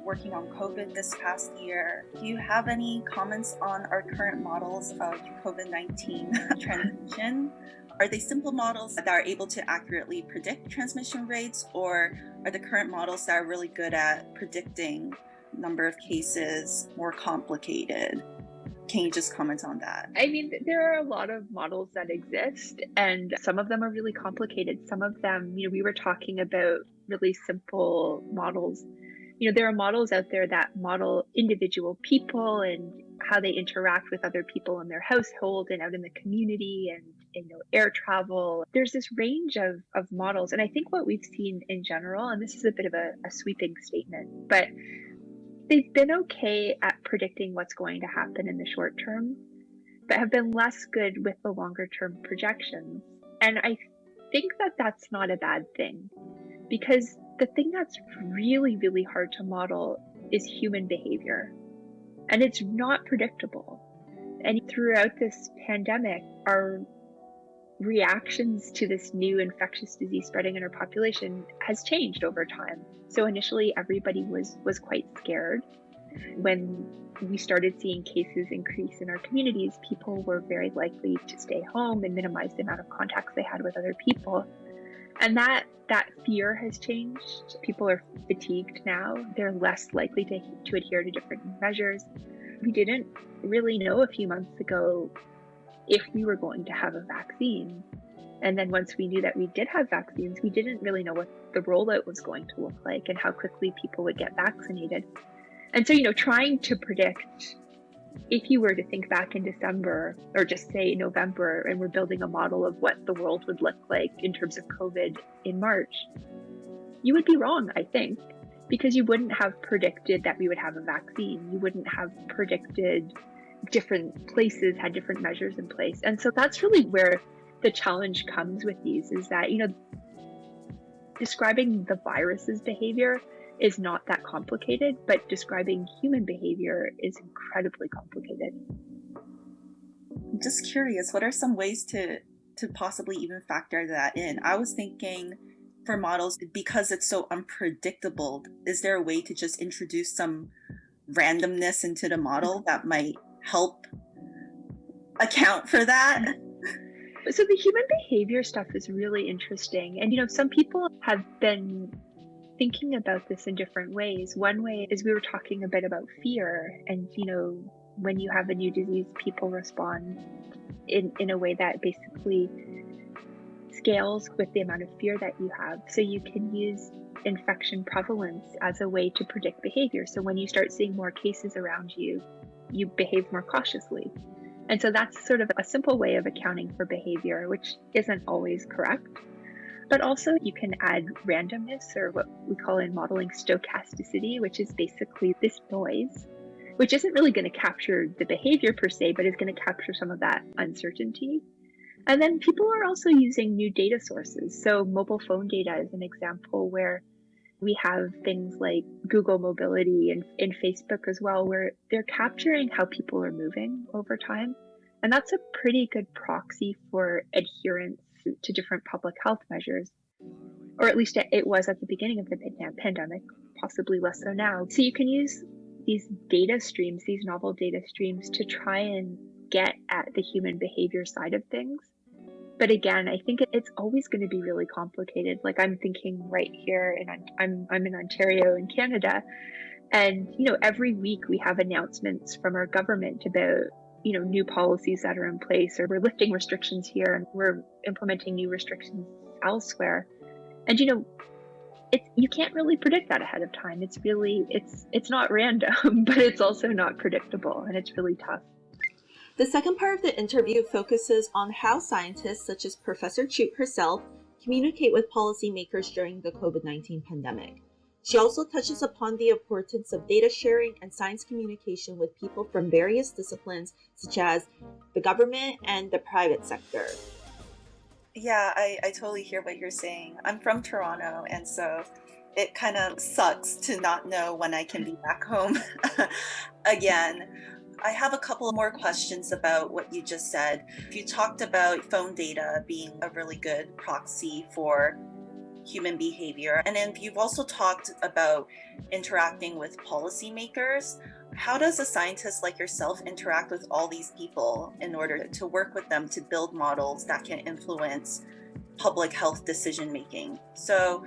G: working on COVID this past year, do you have any comments on our current models of COVID-19 transmission? Are they simple models that are able to accurately predict transmission rates, or are the current models that are really good at predicting number of cases more complicated? Can you just comment on that?
B: I mean, there are a lot of models that exist, and some of them are really complicated. Some of them, we were talking about really simple models. There are models out there that model individual people and how they interact with other people in their household and out in the community, and air travel. There's this range of models. And I think what we've seen in general, and this is a bit of a sweeping statement, but they've been okay at predicting what's going to happen in the short term, but have been less good with the longer term projections. And I think that that's not a bad thing, because the thing that's really, really hard to model is human behavior. And it's not predictable. And throughout this pandemic, our reactions to this new infectious disease spreading in our population has changed over time. So initially, everybody was quite scared. When we started seeing cases increase in our communities, people were very likely to stay home and minimize the amount of contacts they had with other people. And that fear has changed. People are fatigued now. They're less likely to adhere to different measures. We didn't really know a few months ago if we were going to have a vaccine. And then once we knew that we did have vaccines, we didn't really know what the rollout was going to look like and how quickly people would get vaccinated. And so, trying to predict, if you were to think back in December or just say November, and we're building a model of what the world would look like in terms of COVID in March, you would be wrong, I think, because you wouldn't have predicted that we would have a vaccine. You wouldn't have predicted different places had different measures in place. And so that's really where the challenge comes with these, is that, describing the virus's behavior is not that complicated, but describing human behavior is incredibly complicated.
G: I'm just curious, what are some ways to possibly even factor that in? I was thinking for models, because it's so unpredictable, is there a way to just introduce some randomness into the model that might help account for that?
B: So the human behavior stuff is really interesting. And, some people have been thinking about this in different ways. One way is, we were talking a bit about fear. And, when you have a new disease, people respond in a way that basically scales with the amount of fear that you have. So you can use infection prevalence as a way to predict behavior. So when you start seeing more cases around you, you behave more cautiously. And so that's sort of a simple way of accounting for behavior, which isn't always correct. But also you can add randomness, or what we call in modeling stochasticity, which is basically this noise, which isn't really going to capture the behavior per se, but is going to capture some of that uncertainty. And then people are also using new data sources. So mobile phone data is an example where We have things like Google Mobility and Facebook as well, where they're capturing how people are moving over time. And that's a pretty good proxy for adherence to different public health measures. Or at least it was at the beginning of the pandemic, possibly less so now. So you can use these data streams, these novel data streams, to try and get at the human behavior side of things. But again, I think it's always going to be really complicated. Like I'm thinking right here, and I'm in Ontario in Canada, and every week we have announcements from our government about new policies that are in place, or we're lifting restrictions here and we're implementing new restrictions elsewhere. And you can't really predict that ahead of time. It's really it's not random, but it's also not predictable, and it's really tough.
F: The second part of the interview focuses on how scientists such as Professor Chute herself communicate with policymakers during the COVID-19 pandemic. She also touches upon the importance of data sharing and science communication with people from various disciplines, such as the government and the private sector.
G: Yeah, I totally hear what you're saying. I'm from Toronto, and so it kind of sucks to not know when I can be back home again. I have a couple more questions about what you just said. You talked about phone data being a really good proxy for human behavior. And then you've also talked about interacting with policymakers. How does a scientist like yourself interact with all these people in order to work with them to build models that can influence public health decision making? So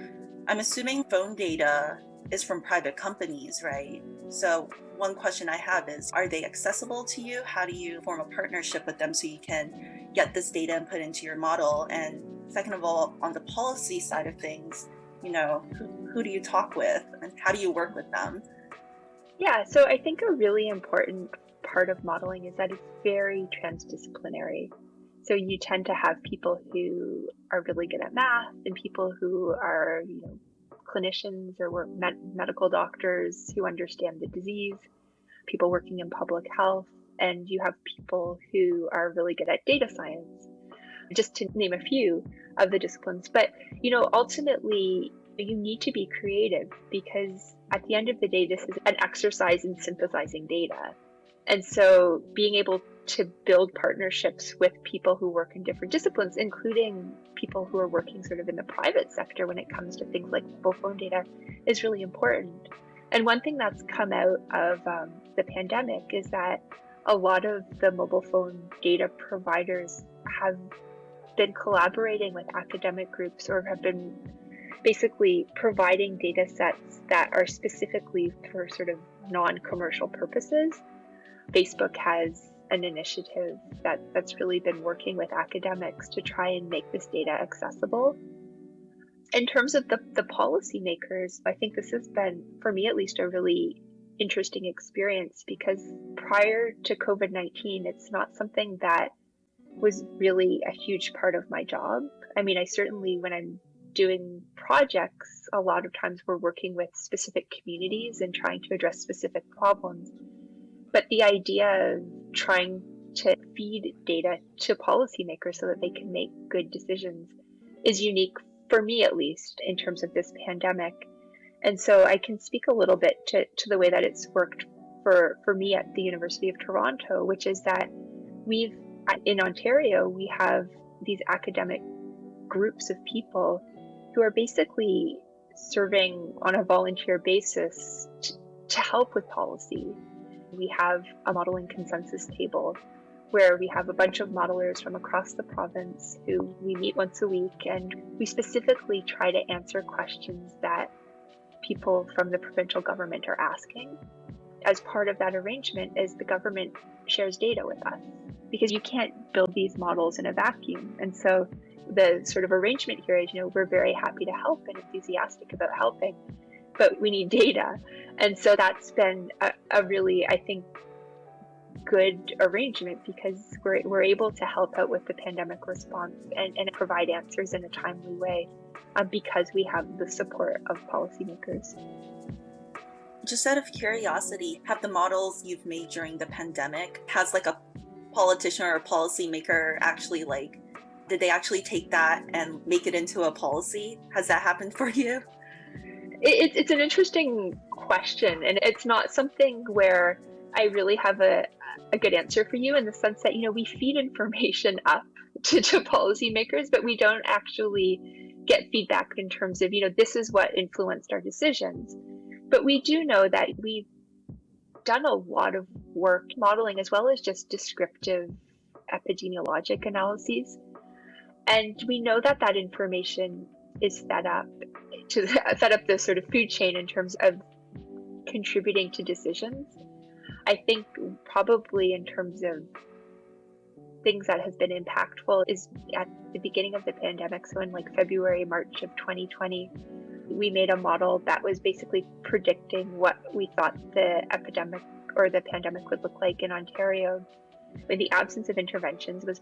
G: I'm assuming phone data is from private companies, right? So one question I have is, are they accessible to you? How do you form a partnership with them so you can get this data and put into your model? And second of all, on the policy side of things, who do you talk with and how do you work with them?
B: Yeah, so I think a really important part of modeling is that it's very transdisciplinary. So you tend to have people who are really good at math and people who are, clinicians or medical doctors who understand the disease, people working in public health, and you have people who are really good at data science, just to name a few of the disciplines. But, ultimately, you need to be creative because at the end of the day, this is an exercise in synthesizing data. And so being able to build partnerships with people who work in different disciplines, including people who are working sort of in the private sector when it comes to things like mobile phone data, is really important. And one thing that's come out of the pandemic is that a lot of the mobile phone data providers have been collaborating with academic groups or have been basically providing data sets that are specifically for sort of non-commercial purposes. Facebook has an initiative that's really been working with academics to try and make this data accessible. In terms of the policymakers, I think this has been, for me at least, a really interesting experience because prior to COVID-19, it's not something that was really a huge part of my job. I mean, I certainly, when I'm doing projects, a lot of times we're working with specific communities and trying to address specific problems. But the idea of trying to feed data to policymakers so that they can make good decisions is unique, for me at least, in terms of this pandemic. And so I can speak a little bit to the way that it's worked for me at the University of Toronto, which is that in Ontario, we have these academic groups of people who are basically serving on a volunteer basis to help with policy. We have a modeling consensus table where we have a bunch of modelers from across the province who we meet once a week, and we specifically try to answer questions that people from the provincial government are asking. As part of that arrangement is the government shares data with us because you can't build these models in a vacuum. And so the sort of arrangement here is, we're very happy to help and enthusiastic about helping, but we need data. And so that's been a really, I think, good arrangement because we're able to help out with the pandemic response and provide answers in a timely way because we have the support of policymakers.
G: Just out of curiosity, have the models you've made during the pandemic, has like a politician or a policymaker actually did they actually take that and make it into a policy? Has that happened for you?
B: It's an interesting question, and it's not something where I really have a good answer for you, in the sense that, we feed information up to policymakers, but we don't actually get feedback in terms of, this is what influenced our decisions. But we do know that we've done a lot of work modeling, as well as just descriptive epidemiologic analyses. And we know that that information is set up the sort of food chain in terms of contributing to decisions. I think probably in terms of things that has been impactful is at the beginning of the pandemic. So in like February, March of 2020, we made a model that was basically predicting what we thought the epidemic or the pandemic would look like in Ontario. In the absence of interventions, was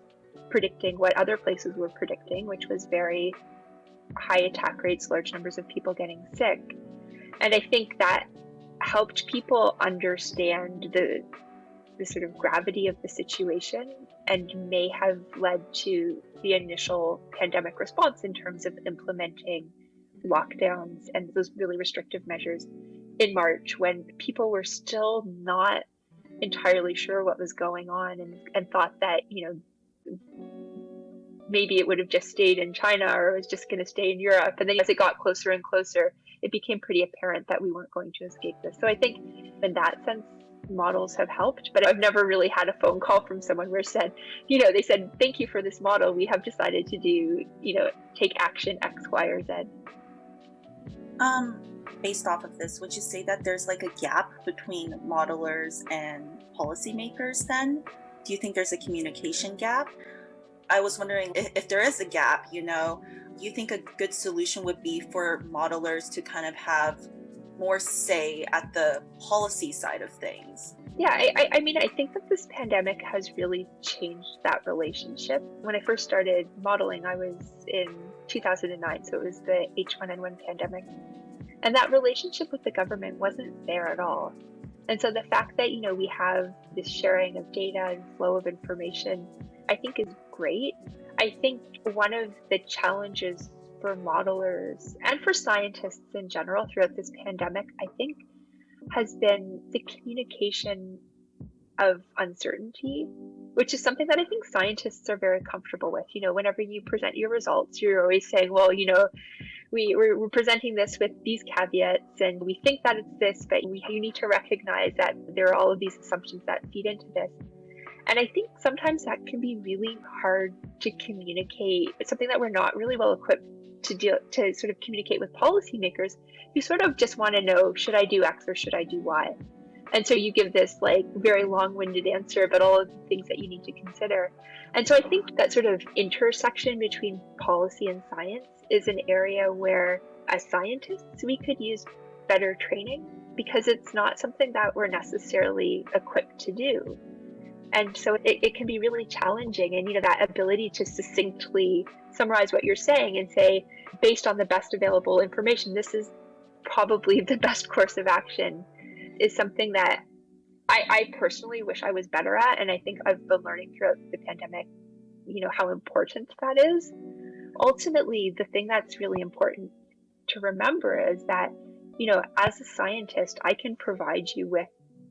B: predicting what other places were predicting, which was very high attack rates, large numbers of people getting sick. And I think that helped people understand the sort of gravity of the situation, and may have led to the initial pandemic response in terms of implementing lockdowns and those really restrictive measures in March, when people were still not entirely sure what was going on, and thought that, maybe it would have just stayed in China, or it was just going to stay in Europe. And then as it got closer and closer, it became pretty apparent that we weren't going to escape this. So I think in that sense, models have helped, but I've never really had a phone call from someone where they said, thank you for this model. We have decided to do, take action X, Y, or Z.
G: Based off of this, would you say that there's like a gap between modelers and policymakers then? Do you think there's a communication gap? I was wondering if there is a gap, do you think a good solution would be for modelers to kind of have more say at the policy side of things?
B: Yeah, I think that this pandemic has really changed that relationship. When I first started modeling, I was in 2009, so it was the H1N1 pandemic. And that relationship with the government wasn't there at all. And so the fact that, we have this sharing of data and flow of information, I think is great. I think one of the challenges for modelers and for scientists in general throughout this pandemic, I think, has been the communication of uncertainty, which is something that I think scientists are very comfortable with. Whenever you present your results, you're always saying, well, we're presenting this with these caveats, and we think that it's this, but you need to recognize that there are all of these assumptions that feed into this. And I think sometimes that can be really hard to communicate. It's something that we're not really well equipped to sort of communicate with policymakers. You sort of just want to know, should I do X or should I do Y? And so you give this like very long-winded answer, but all of the things that you need to consider. And so I think that sort of intersection between policy and science is an area where, as scientists, we could use better training, because it's not something that we're necessarily equipped to do. And so it can be really challenging. And, that ability to succinctly summarize what you're saying and say, based on the best available information, this is probably the best course of action, is something that I personally wish I was better at. And I think I've been learning throughout the pandemic, how important that is. Ultimately, the thing that's really important to remember is that, as a scientist, I can provide you with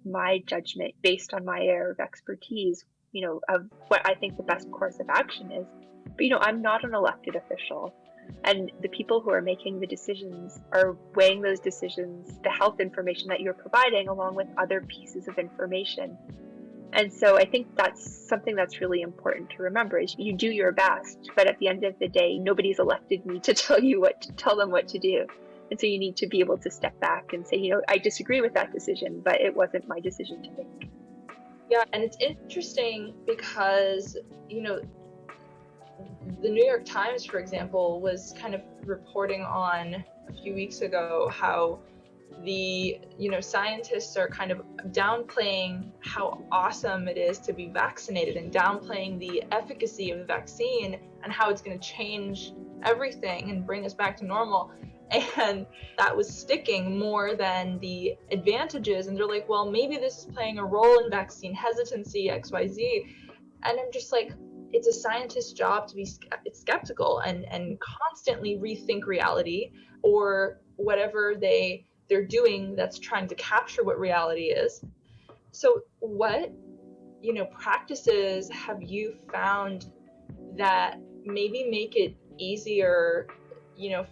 B: my judgment based on my area of expertise, of what I think the best course of action is. But, I'm not an elected official. And the people who are making the decisions are weighing those decisions, the health information that you're providing, along with other pieces of information. And so I think that's something that's really important to remember, is you do your best, but at the end of the day, nobody's elected me to tell them what to do. And so you need to be able to step back and say, I disagree with that decision, but it wasn't my decision to make.
I: Yeah, and it's interesting because, the New York Times, for example, was kind of reporting on a few weeks ago how the, scientists are kind of downplaying how awesome it is to be vaccinated, and downplaying the efficacy of the vaccine and how it's going to change everything and bring us back to normal. And that was sticking more than the advantages. And they're like, well, maybe this is playing a role in vaccine hesitancy, XYZ. And I'm just like, it's a scientist's job to be skeptical and constantly rethink reality, or whatever they're doing that's trying to capture what reality is. So what, practices have you found that maybe make it easier,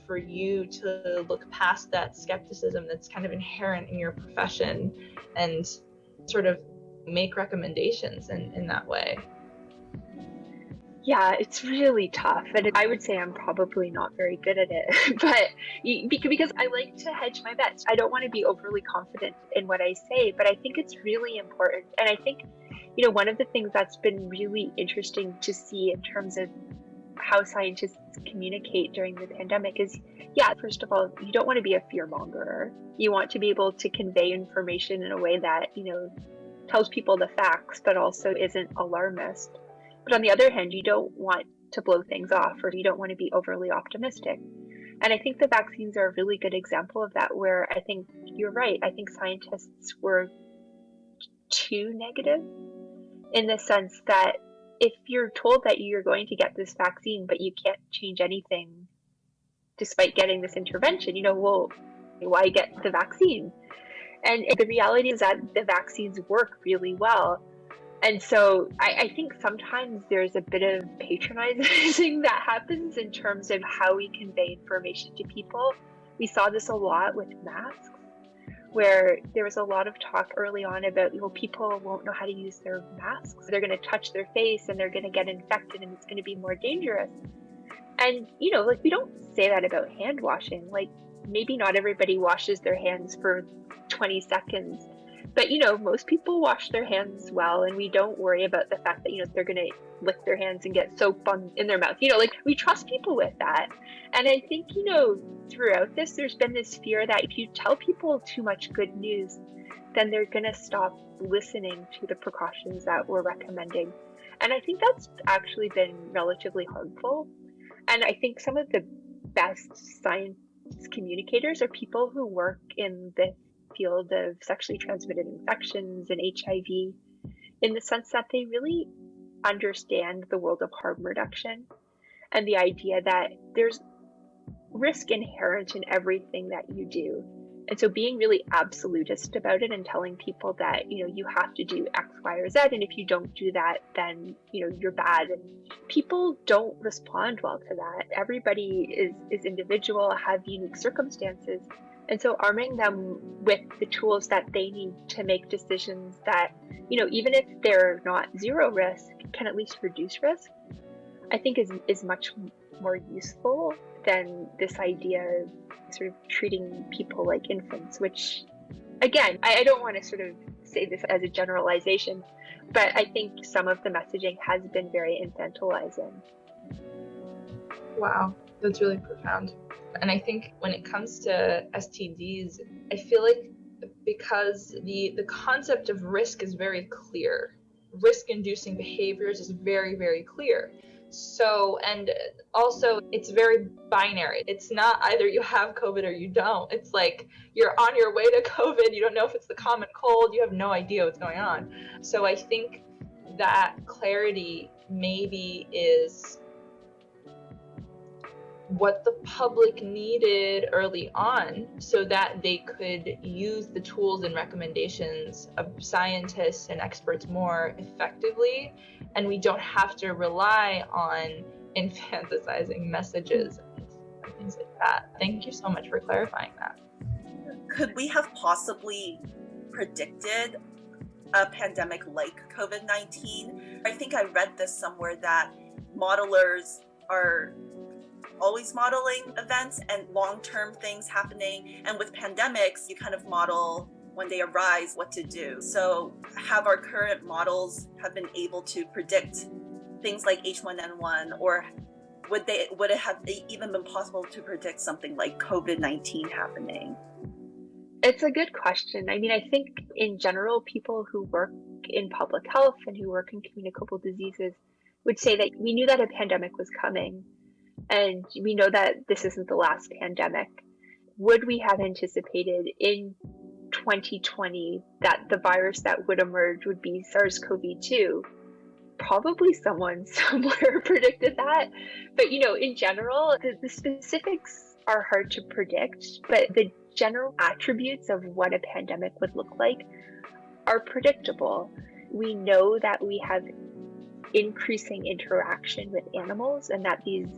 I: for you to look past that skepticism that's kind of inherent in your profession and sort of make recommendations in that way?
B: Yeah, it's really tough, and I would say I'm probably not very good at it, but because I like to hedge my bets. I don't want to be overly confident in what I say, but I think it's really important. And I think, one of the things that's been really interesting to see in terms of how scientists communicate during the pandemic is, first of all, you don't want to be a fearmonger. You want to be able to convey information in a way that, tells people the facts, but also isn't alarmist. But on the other hand, you don't want to blow things off, or you don't want to be overly optimistic. And I think the vaccines are a really good example of that, where I think you're right. I think scientists were too negative in the sense that if you're told that you're going to get this vaccine, but you can't change anything despite getting this intervention, well, why get the vaccine? And the reality is that the vaccines work really well. And so I think sometimes there's a bit of patronizing that happens in terms of how we convey information to people. We saw this a lot with masks, where there was a lot of talk early on about, people won't know how to use their masks. They're going to touch their face and they're going to get infected and it's going to be more dangerous. And, we don't say that about hand washing. Maybe not everybody washes their hands for 20 seconds. But, most people wash their hands well, and we don't worry about the fact that, they're going to lick their hands and get soap in their mouth. We trust people with that. And I think, throughout this, there's been this fear that if you tell people too much good news, then they're going to stop listening to the precautions that we're recommending. And I think that's actually been relatively harmful. And I think some of the best science communicators are people who work in the field of sexually transmitted infections and HIV, in the sense that they really understand the world of harm reduction and the idea that there's risk inherent in everything that you do. And so being really absolutist about it and telling people that, you have to do X, Y, or Z, and if you don't do that, then, you're bad. And people don't respond well to that. Everybody is individual, have unique circumstances. And so arming them with the tools that they need to make decisions that, even if they're not zero risk, can at least reduce risk, I think is much more useful than this idea of sort of treating people like infants, which, again, I don't want to sort of say this as a generalization, but I think some of the messaging has been very infantilizing.
I: Wow, that's really profound. And I think when it comes to STDs, I feel like because the concept of risk is very clear, risk-inducing behaviors is very, very clear. So, and also it's very binary. It's not either you have COVID or you don't. It's like you're on your way to COVID. You don't know if it's the common cold. You have no idea what's going on. So I think that clarity maybe is what the public needed early on so that they could use the tools and recommendations of scientists and experts more effectively, and we don't have to rely on infantilizing messages and things like that. Thank you so much for clarifying that.
G: Could we have possibly predicted a pandemic like COVID-19? I think I read this somewhere that modelers are always modeling events and long-term things happening, and with pandemics you kind of model when they arise what to do. So have our current models have been able to predict things like H1N1, or would it have even been possible to predict something like COVID-19 happening?
B: It's a good question. I mean, I think in general, people who work in public health and who work in communicable diseases would say that we knew that a pandemic was coming. And we know that this isn't the last pandemic. Would we have anticipated in 2020 that the virus that would emerge would be SARS-CoV-2? Probably someone somewhere predicted that. But, in general, the specifics are hard to predict, but the general attributes of what a pandemic would look like are predictable. We know that we have increasing interaction with animals and that these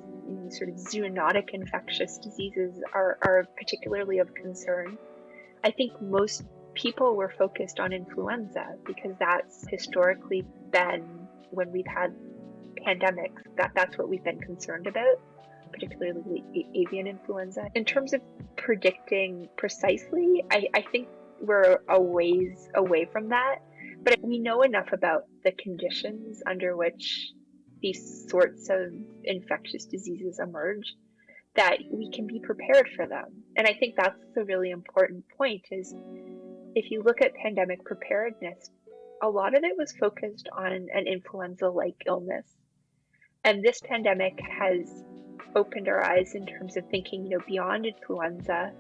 B: sort of zoonotic infectious diseases are particularly of concern. I think most people were focused on influenza because that's historically been, when we've had pandemics, that's what we've been concerned about, particularly avian influenza. In terms of predicting precisely, I think we're a ways away from that, but we know enough about the conditions under which these sorts of infectious diseases emerge that we can be prepared for them. And I think that's the really important point, is if you look at pandemic preparedness, a lot of it was focused on an influenza-like illness. And this pandemic has opened our eyes in terms of thinking, beyond influenza.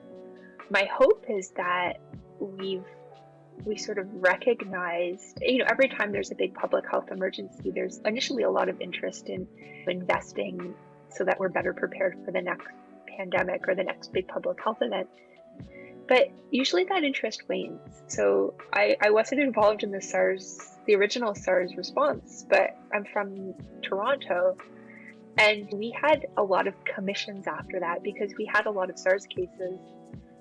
B: My hope is that we sort of recognized, every time there's a big public health emergency, there's initially a lot of interest in investing so that we're better prepared for the next pandemic or the next big public health event. But usually that interest wanes. So I wasn't involved in the original SARS response, but I'm from Toronto. And we had a lot of commissions after that because we had a lot of SARS cases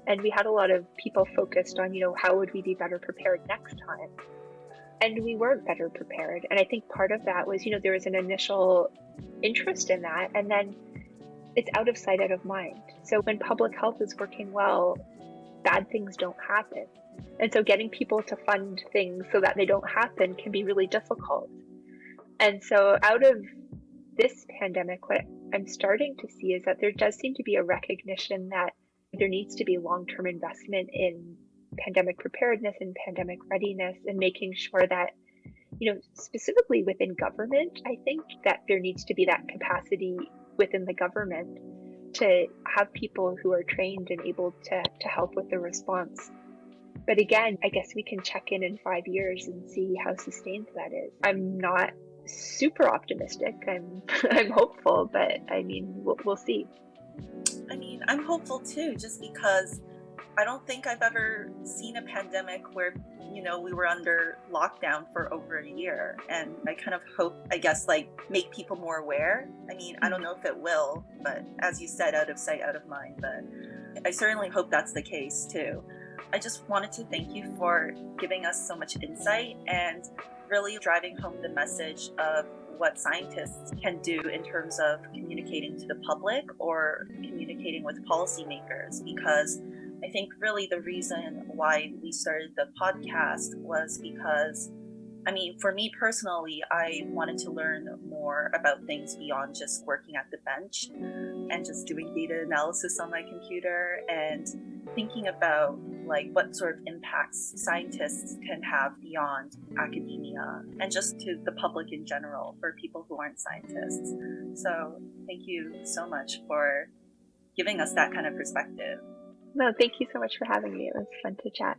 B: and we had a lot of people focused on, how would we be better prepared next time? And we weren't better prepared. And I think part of that was, there was an initial interest in that, and then it's out of sight, out of mind. So when public health is working well, bad things don't happen. And so getting people to fund things so that they don't happen can be really difficult. And so out of this pandemic, what I'm starting to see is that there does seem to be a recognition that there needs to be long-term investment in pandemic preparedness and pandemic readiness, and making sure that, specifically within government, I think that there needs to be that capacity within the government to have people who are trained and able to help with the response. But again, I guess we can check in 5 years and see how sustained that is. I'm not super optimistic. I'm hopeful, but we'll see.
G: I'm hopeful too, just because I don't think I've ever seen a pandemic where, we were under lockdown for over a year. And I kind of hope, make people more aware. I don't know if it will, but as you said, out of sight, out of mind. But I certainly hope that's the case too. I just wanted to thank you for giving us so much insight and really driving home the message of what scientists can do in terms of communicating to the public or communicating with policymakers, because I think really the reason why we started the podcast was because, for me personally, I wanted to learn more about things beyond just working at the bench and just doing data analysis on my computer, and thinking about what sort of impacts scientists can have beyond academia and just to the public in general for people who aren't scientists. So thank you so much for giving us that kind of perspective.
B: No, thank you so much for having me. It was fun to chat.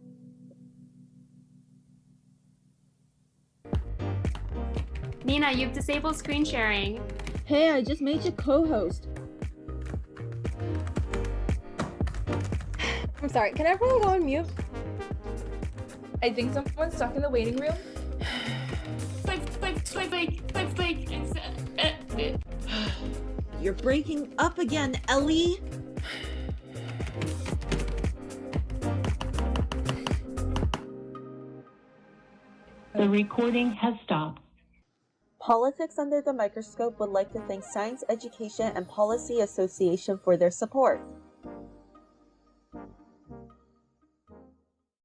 E: Nina, you've disabled screen sharing.
F: Hey, I just made you co-host.
C: I'm sorry, can everyone go on mute?
I: I think someone's stuck in the waiting room.
D: You're breaking up again, Ellie.
A: The recording has stopped.
F: Politics Under the Microscope would like to thank Science Education and Policy Association for their support.